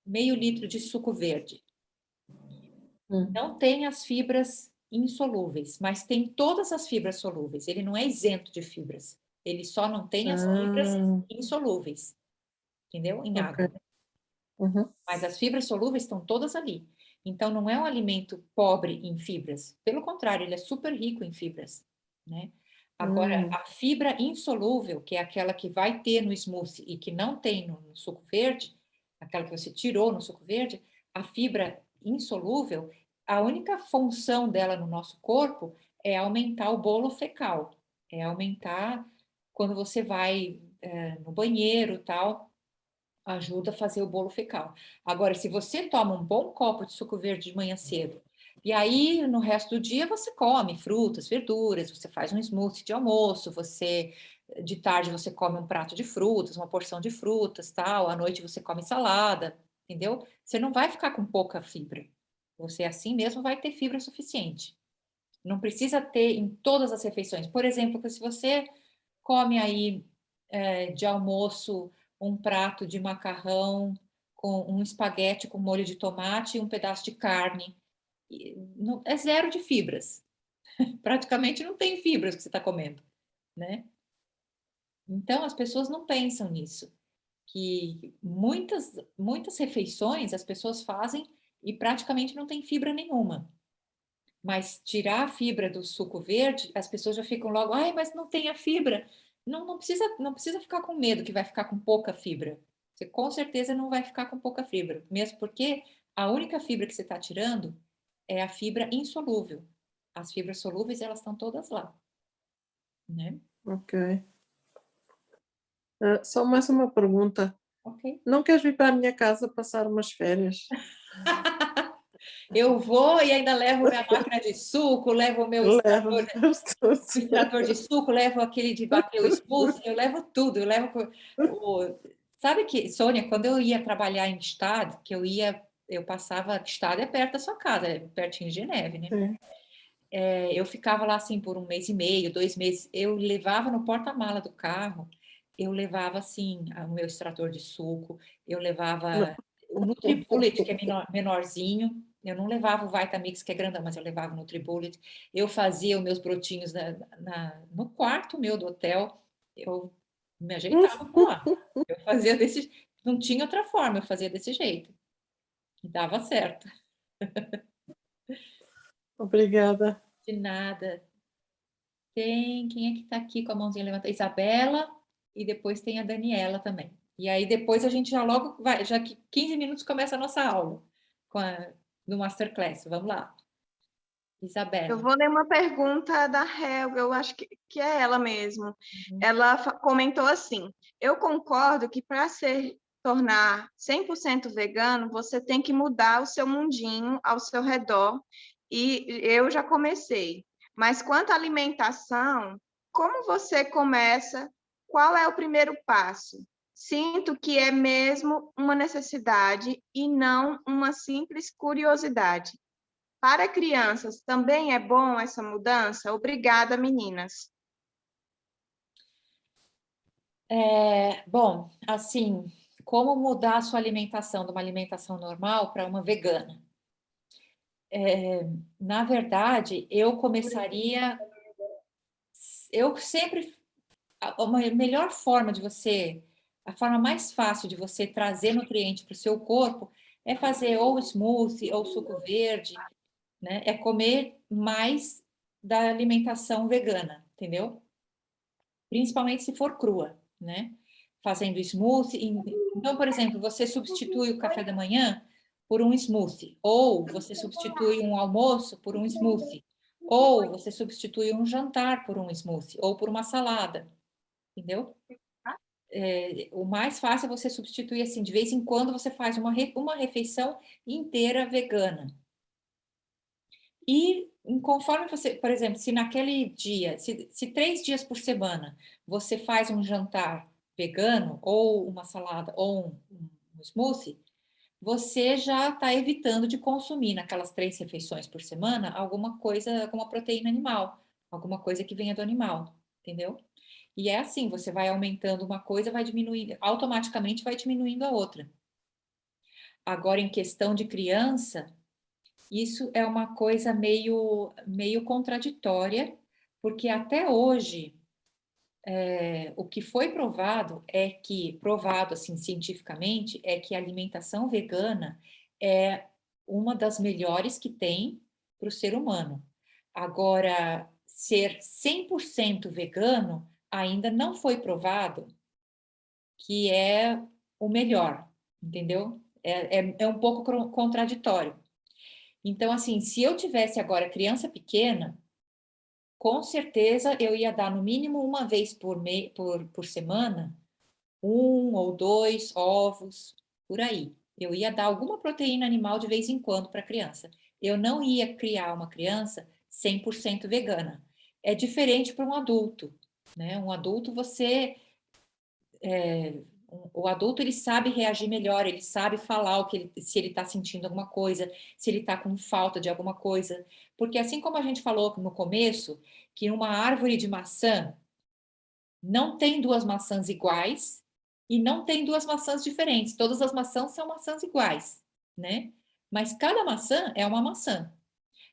meio litro de suco verde. Não tem as fibras insolúveis, mas tem todas as fibras solúveis. Ele não é isento de fibras. Ele só não tem as fibras insolúveis. Entendeu? Em água. Uhum. Mas as fibras solúveis estão todas ali. Então, não é um alimento pobre em fibras. Pelo contrário, ele é super rico em fibras, né? Agora, a fibra insolúvel, que é aquela que vai ter no smoothie e que não tem no suco verde, aquela que você tirou no suco verde, a fibra insolúvel, a única função dela no nosso corpo é aumentar o bolo fecal, é aumentar quando você vai no banheiro, tal, ajuda a fazer o bolo fecal. Agora, se você toma um bom copo de suco verde de manhã cedo, e aí no resto do dia você come frutas, verduras, você faz um smoothie de almoço, você de tarde você come um prato de frutas, uma porção de frutas, tal, à noite você come salada, entendeu? Você não vai ficar com pouca fibra. Você assim mesmo vai ter fibra suficiente. Não precisa ter em todas as refeições. Por exemplo, se você come aí de almoço um prato de macarrão com um espaguete com molho de tomate e um pedaço de carne. É zero de fibras. Praticamente não tem fibras que você está comendo, né? Então, as pessoas não pensam nisso. Que muitas refeições as pessoas fazem e praticamente não tem fibra nenhuma. Mas tirar a fibra do suco verde, as pessoas já ficam logo, ai, mas não tem a fibra. Não, não precisa ficar com medo que vai ficar com pouca fibra. Você com certeza não vai ficar com pouca fibra, mesmo porque a única fibra que você está tirando é a fibra insolúvel. As fibras solúveis, elas estão todas lá, né? Ok. Só mais uma pergunta. Ok. Não queres vir para a minha casa passar umas férias? Eu vou e ainda levo minha máquina de suco, levo o meu Leva o extrator de suco, levo aquele de bater o smoothie, eu levo tudo, eu levo Sabe que, Sônia, quando eu ia trabalhar em Gstaad, eu passava, Gstaad é perto da sua casa, é pertinho de Geneve, né? Sim. Eu ficava lá assim por 1 mês e meio, 2 meses, eu levava no porta-mala do carro, eu levava assim o meu extrator de suco, eu levava o Nutribullet, que é menorzinho, eu não levava o Vitamix, que é grandão, mas eu levava o Nutribullet, eu fazia os meus brotinhos no quarto meu do hotel, eu me ajeitava por lá, eu fazia não tinha outra forma, eu fazia desse jeito, e dava certo. Obrigada. De nada. Quem é que está aqui com a mãozinha levantada? Isabela, e depois tem a Daniela também. E aí depois a gente já logo vai, já que 15 minutos começa a nossa aula no Masterclass. Vamos lá. Eu Isabela. vou ler uma pergunta da Helga, eu acho que é ela mesmo. Ela comentou assim: eu concordo que para se tornar 100% vegano, você tem que mudar o seu mundinho ao seu redor, e eu já comecei. Mas quanto à alimentação, como você começa? Qual é o primeiro passo? Sinto que é mesmo uma necessidade e não uma simples curiosidade. Para crianças, também é bom essa mudança? Obrigada, meninas. Bom, assim, como mudar a sua alimentação de uma alimentação normal para uma vegana? Na verdade, eu sempre, melhor forma de você, a forma mais fácil de você trazer nutriente para o seu corpo é fazer ou smoothie ou suco verde, né? É comer mais da alimentação vegana, entendeu? Principalmente se for crua, né? Fazendo smoothie. Então, por exemplo, você substitui o café da manhã por um smoothie, ou você substitui um almoço por um smoothie, ou você substitui um jantar por um smoothie, ou por uma salada, entendeu? O mais fácil é você substituir assim, de vez em quando você faz uma refeição inteira vegana. E conforme você, por exemplo, se naquele dia, se 3 dias por semana você faz um jantar vegano, ou uma salada, ou um smoothie, você já está evitando de consumir naquelas 3 refeições por semana alguma coisa, alguma proteína animal, alguma coisa que venha do animal, entendeu? E é assim, você vai aumentando uma coisa, vai diminuindo, automaticamente vai diminuindo a outra. Agora, em questão de criança, isso é uma coisa meio contraditória, porque até hoje o que foi provado assim, cientificamente, é que a alimentação vegana é uma das melhores que tem para o ser humano. Agora, ser 100% vegano ainda não foi provado que é o melhor, entendeu? É um pouco contraditório. Então, assim, se eu tivesse agora criança pequena, com certeza eu ia dar no mínimo uma vez por semana, 1 ou 2 ovos, por aí. Eu ia dar alguma proteína animal de vez em quando para a criança. Eu não ia criar uma criança 100% vegana. É diferente para um adulto, né? Um adulto, o adulto ele sabe reagir melhor, ele sabe falar se ele está sentindo alguma coisa, se ele está com falta de alguma coisa. Porque assim como a gente falou no começo, que uma árvore de maçã não tem 2 maçãs iguais e não tem 2 maçãs diferentes. Todas as maçãs são maçãs iguais, né? Mas cada maçã é uma maçã.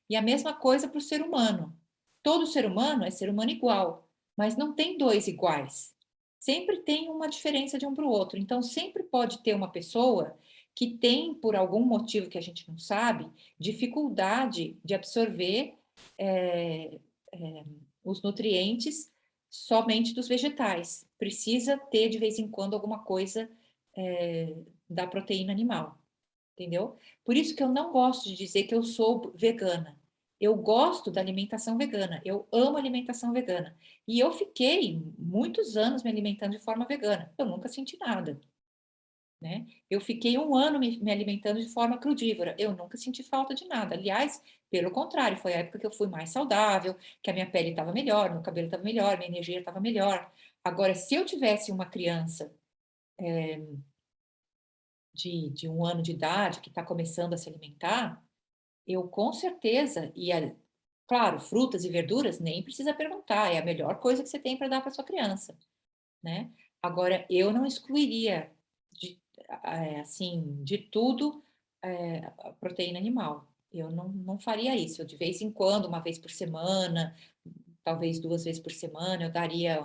E a mesma coisa para o ser humano. Todo ser humano é ser humano igual, mas não tem 2 iguais. Sempre tem uma diferença de um para o outro. Então, sempre pode ter uma pessoa que tem, por algum motivo que a gente não sabe, dificuldade de absorver os nutrientes somente dos vegetais. Precisa ter, de vez em quando, alguma coisa da proteína animal. Entendeu? Por isso que eu não gosto de dizer que eu sou vegana. Eu gosto da alimentação vegana, eu amo alimentação vegana. E eu fiquei muitos anos me alimentando de forma vegana. Eu nunca senti nada, né? Eu fiquei 1 ano me alimentando de forma crudívora. Eu nunca senti falta de nada. Aliás, pelo contrário, foi a época que eu fui mais saudável, que a minha pele estava melhor, meu cabelo estava melhor, minha energia estava melhor. Agora, se eu tivesse uma criança de 1 ano de idade que está começando a se alimentar, eu com certeza ia. Claro, frutas e verduras nem precisa perguntar, é a melhor coisa que você tem para dar para sua criança, né? Agora, eu não excluiria assim, de tudo a proteína animal. Eu não faria isso. Eu, de vez em quando, 1 vez por semana, talvez 2 vezes por semana, eu daria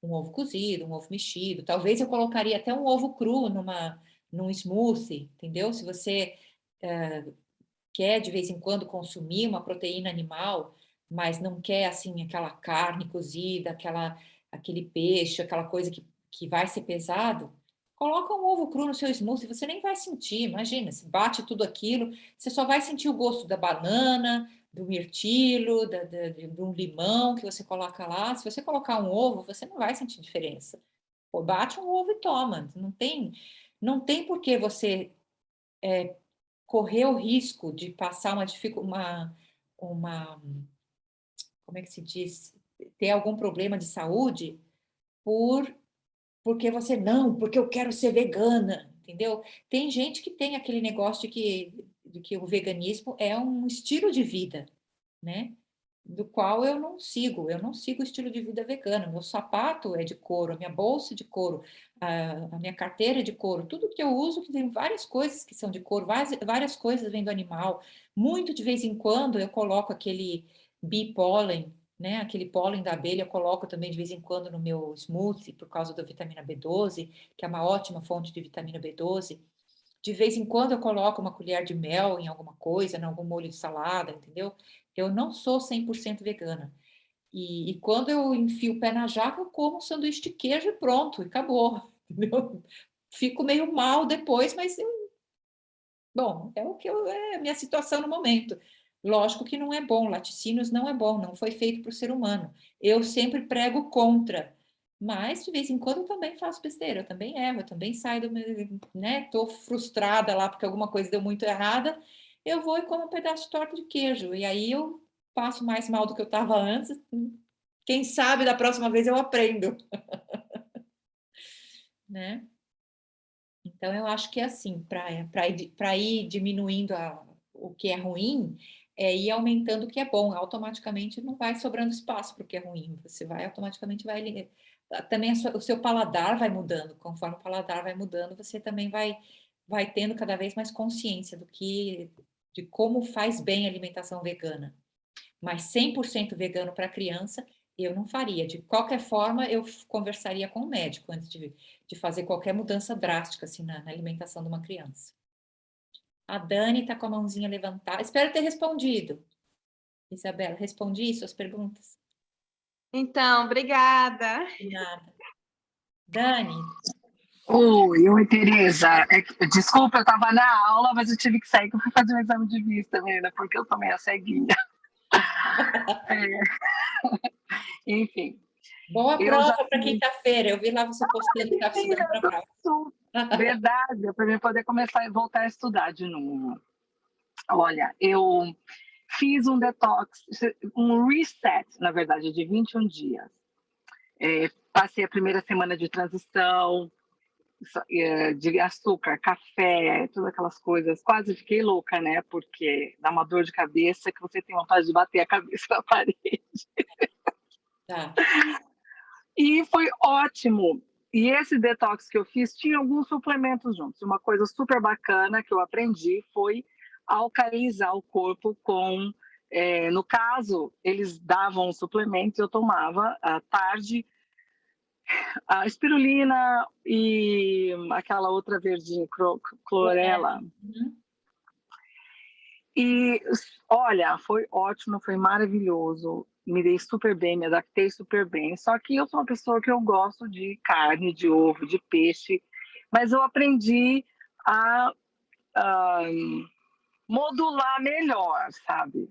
um ovo cozido, um ovo mexido. Talvez eu colocaria até um ovo cru num smoothie, entendeu? Se você quer de vez em quando consumir uma proteína animal, mas não quer assim aquela carne cozida, aquele peixe, aquela coisa que vai ser pesado, coloca um ovo cru no seu smoothie, você nem vai sentir, imagina, se bate tudo aquilo, você só vai sentir o gosto da banana, do mirtilo, de um limão que você coloca lá. Se você colocar um ovo, você não vai sentir diferença. Pô, bate um ovo e toma. Não tem por que você correr o risco de passar como é que se diz, ter algum problema de saúde porque porque eu quero ser vegana, entendeu? Tem gente que tem aquele negócio de que o veganismo é um estilo de vida, né? Do qual eu não sigo o estilo de vida vegano. Meu sapato é de couro, a minha bolsa é de couro, a minha carteira é de couro, tudo que eu uso, que tem várias coisas que são de couro, várias coisas vêm do animal. Muito de vez em quando eu coloco aquele bee pollen, né? Aquele pólen da abelha eu coloco também de vez em quando no meu smoothie, por causa da vitamina B12, que é uma ótima fonte de vitamina B12. De vez em quando eu coloco uma colher de mel em alguma coisa, em algum molho de salada, entendeu? Eu não sou 100% vegana. E quando eu enfio o pé na jaca, eu como um sanduíche de queijo e pronto, e acabou, entendeu? Fico meio mal depois, mas, bom, é a minha situação no momento. Lógico que não é bom, laticínios não é bom, não foi feito para o ser humano. Eu sempre prego contra, mas de vez em quando eu também faço besteira, eu também erro, eu também saio do meu, né? Tô frustrada lá porque alguma coisa deu muito errada, eu vou e como um pedaço de torta de queijo, e aí eu passo mais mal do que eu estava antes. Quem sabe da próxima vez eu aprendo, né? Então eu acho que é assim, para ir diminuindo o que é ruim, é ir aumentando o que é bom. Automaticamente não vai sobrando espaço para o que é ruim. Você vai automaticamente também o seu paladar vai mudando. Conforme o paladar vai mudando, você também vai tendo cada vez mais consciência de como faz bem a alimentação vegana. Mas 100% vegano para criança, Eu não faria. De qualquer forma, eu conversaria com o médico antes de fazer qualquer mudança drástica assim, na alimentação de uma criança. A Dani está com a mãozinha levantada. Espero ter respondido. Isabela, respondi suas perguntas? Então, obrigada. De nada. Dani, Oi, Tereza. Desculpa, eu estava na aula, mas eu tive que sair, que eu fui fazer um exame de vista, menina, porque eu tô meio ceguinha. Enfim. boa prova para quinta-feira. Eu vi lá você postando que estava estudando para a prova. Verdade, para mim poder começar a voltar a estudar de novo. Olha, eu fiz um detox, um reset, na verdade, de 21 dias. Passei a primeira semana de transição, de açúcar, café, todas aquelas coisas. Quase fiquei louca, né? Porque dá uma dor de cabeça que você tem vontade de bater a cabeça na parede. Tá. E foi ótimo. E esse detox que eu fiz tinha alguns suplementos juntos. Uma coisa super bacana que eu aprendi foi alcalinizar o corpo com... no caso, eles davam um suplemento, eu tomava à tarde, a espirulina e aquela outra verdinha, clorela. Uhum. E, olha, foi ótimo, foi maravilhoso. Me dei super bem, me adaptei super bem. Só que eu sou uma pessoa que eu gosto de carne, de ovo, de peixe. Mas eu aprendi a modular melhor, sabe?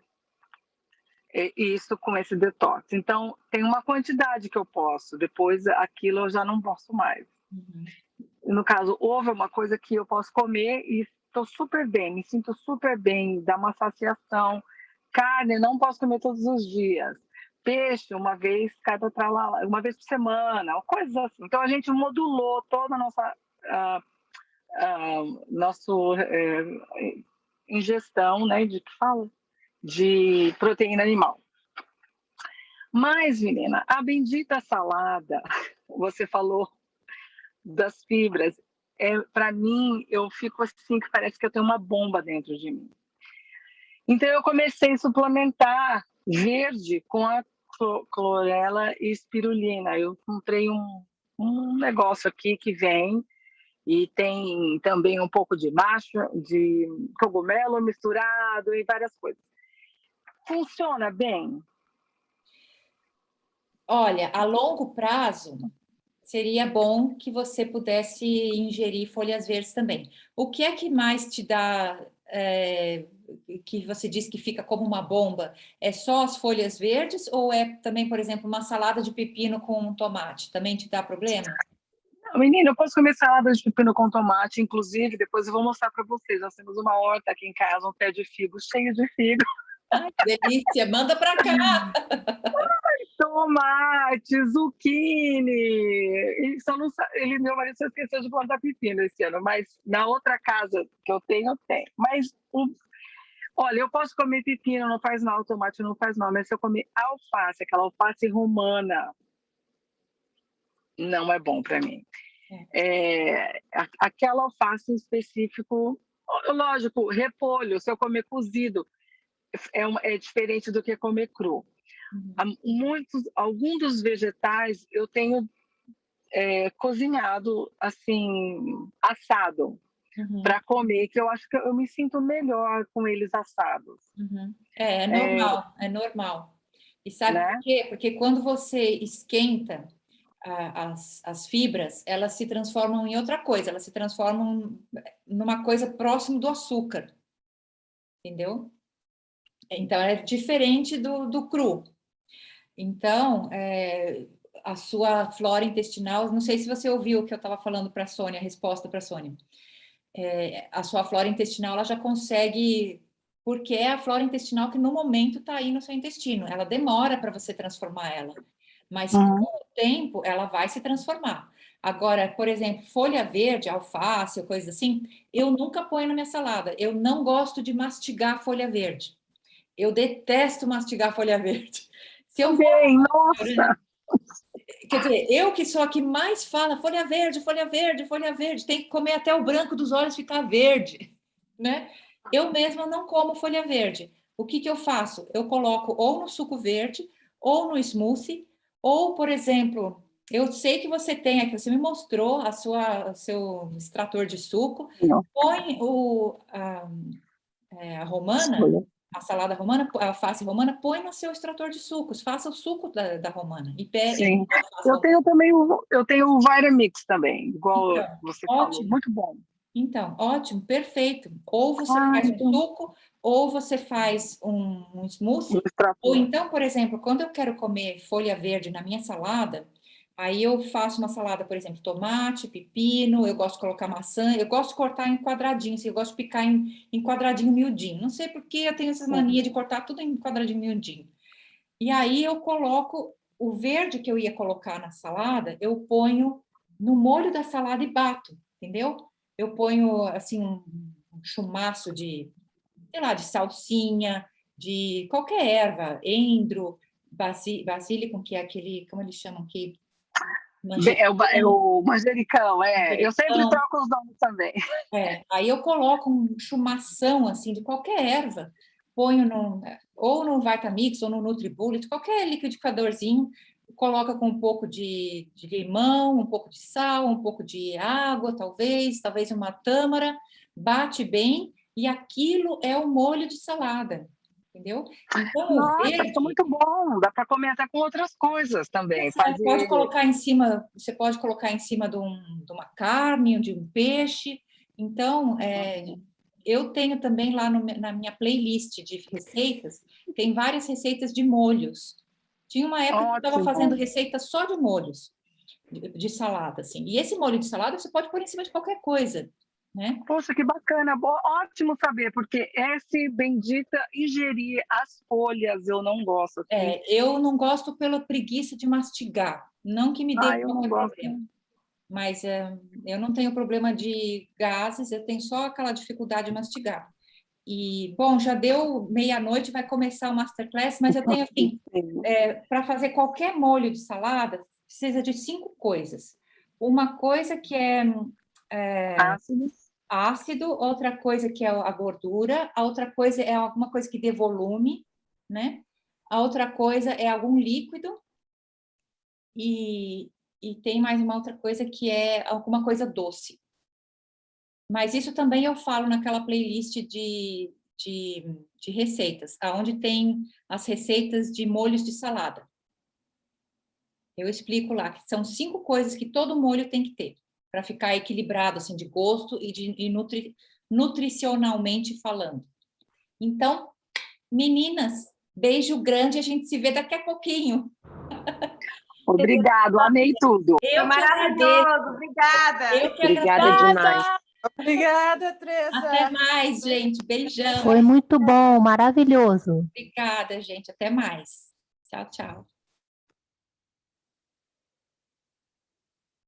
Isso com esse detox. Então, tem uma quantidade que eu posso. Depois, aquilo eu já não posso mais. Uhum. No caso, ovo é uma coisa que eu posso comer e estou super bem, me sinto super bem, dá uma saciação. Carne, não posso comer todos os dias. Peixe, uma vez uma vez por semana, coisas assim. Então, a gente modulou toda a nossa ingestão, né, de proteína animal. Mas, menina, a bendita salada, você falou das fibras, para mim, eu fico assim, que parece que eu tenho uma bomba dentro de mim. Então, eu comecei a suplementar verde com a clorela e espirulina. Eu comprei um negócio aqui que vem e tem também um pouco de cogumelo misturado e várias coisas. Funciona bem? Olha, a longo prazo, seria bom que você pudesse ingerir folhas verdes também. O que é que mais te dá, que você diz que fica como uma bomba? É só as folhas verdes ou é também, por exemplo, uma salada de pepino com tomate? Também te dá problema? Menina, eu posso comer salada de pepino com tomate, inclusive, depois eu vou mostrar para vocês. Nós temos uma horta aqui em casa, um pé de figo cheio de figo. Ai, que delícia! Manda para cá! Tomate, zucchini. Meu marido só esqueceu de plantar pepino esse ano, mas na outra casa que eu tenho, tem. Mas, olha, eu posso comer pepino, não faz mal, tomate não faz mal, mas se eu comer alface, aquela alface romana, não é bom para mim. Aquela alface em específico, lógico, repolho, se eu comer cozido, é diferente do que comer cru. Alguns dos vegetais eu tenho cozinhado, assim, assado, para comer, que eu acho que eu me sinto melhor com eles assados. Uhum. É normal, é normal. E sabe por quê? Porque quando você esquenta as fibras, elas se transformam em outra coisa, elas se transformam numa coisa próximo do açúcar, entendeu? Então, é diferente do cru. Então, a sua flora intestinal, não sei se você ouviu o que eu estava falando para a Sônia, a resposta para a Sônia. A sua flora intestinal, ela já consegue, porque é a flora intestinal que no momento está aí no seu intestino. Ela demora para você transformar ela, mas com o tempo ela vai se transformar. Agora, por exemplo, folha verde, alface ou coisa assim, eu nunca ponho na minha salada. Eu não gosto de mastigar folha verde. Eu detesto mastigar folha verde. Se eu nossa! Quer dizer, eu que sou a que mais fala folha verde, folha verde, folha verde, tem que comer até o branco dos olhos ficar verde, né? Eu mesma não como folha verde. O que eu faço? Eu coloco ou no suco verde ou no smoothie, Ou, por exemplo, eu sei que você tem aqui, você me mostrou o seu extrator de suco, Não, põe a romana, escolha. a salada romana, a alface romana, põe no seu extrator de sucos, faça o suco da romana. Sim. Eu tenho também eu tenho o Vitamix também, igual Então, você falou. ótimo. Muito bom. Então, ótimo, perfeito. Ou você Ah, faz um então, suco, ou você faz um smoothie, no ou extrator. então, por exemplo, quando eu quero comer folha verde na minha salada, aí eu faço uma salada, por exemplo, tomate, pepino, eu gosto de colocar maçã, eu gosto de cortar em quadradinhos, eu gosto de picar em quadradinho miudinho. Não sei por que eu tenho essa mania de cortar tudo em quadradinho miudinho. E aí eu coloco o verde que eu ia colocar na salada, eu ponho no molho da salada e bato, entendeu? Eu ponho assim um chumaço de, sei lá, de salsinha, de qualquer erva, endro, basílico, que é aquele, como eles chamam aqui, É o manjericão, Eu sempre manjericão. troco os nomes também. Aí eu coloco um chumação assim de qualquer erva, ponho ou no Vitamix ou no NutriBullet, qualquer liquidificadorzinho, coloca com um pouco de limão, um pouco de sal, um pouco de água, talvez uma tâmara, bate bem e aquilo é o molho de salada, entendeu? Então o Nossa, fica verde muito bom. Dá para comer até com outras coisas também. você pode Fazer. colocar em cima, você pode colocar em cima de uma carne, de um peixe. Então, eu tenho também lá na minha playlist de receitas, tem várias receitas de molhos. Tinha uma época que eu estava fazendo Ótimo. receita só de molhos, de salada, assim. E esse molho de salada você pode pôr em cima de qualquer coisa, né? Poxa, que bacana. Ótimo saber, porque esse bendita ingerir as folhas eu não gosto. Assim. Eu não gosto pela preguiça de mastigar, não que me dê Eu não qualquer gosto. problema. Mas eu não tenho problema de gases, eu tenho só aquela dificuldade de mastigar. E, bom, já deu meia-noite, vai começar o Masterclass, mas eu tenho, assim, para fazer qualquer molho de salada, precisa de 5 coisas. Uma coisa que é Ácido. ácido, outra coisa que é a gordura, a outra coisa é alguma coisa que dê volume, né? A outra coisa é algum líquido, e tem mais uma outra coisa que é alguma coisa doce. Mas isso também eu falo naquela playlist de receitas, onde tem as receitas de molhos de salada. Eu explico lá que são 5 coisas que todo molho tem que ter, para ficar equilibrado assim, de gosto e nutricionalmente falando. Então, meninas, beijo grande, a gente se vê daqui a pouquinho. Obrigado, amei tudo. Eu que agradeço. Maravilhoso, obrigada. Eu que Obrigada agradeço. demais. Obrigada, Teresa. Até mais, gente. Beijão. Foi muito bom, maravilhoso. Obrigada, gente. Até mais. Tchau, tchau.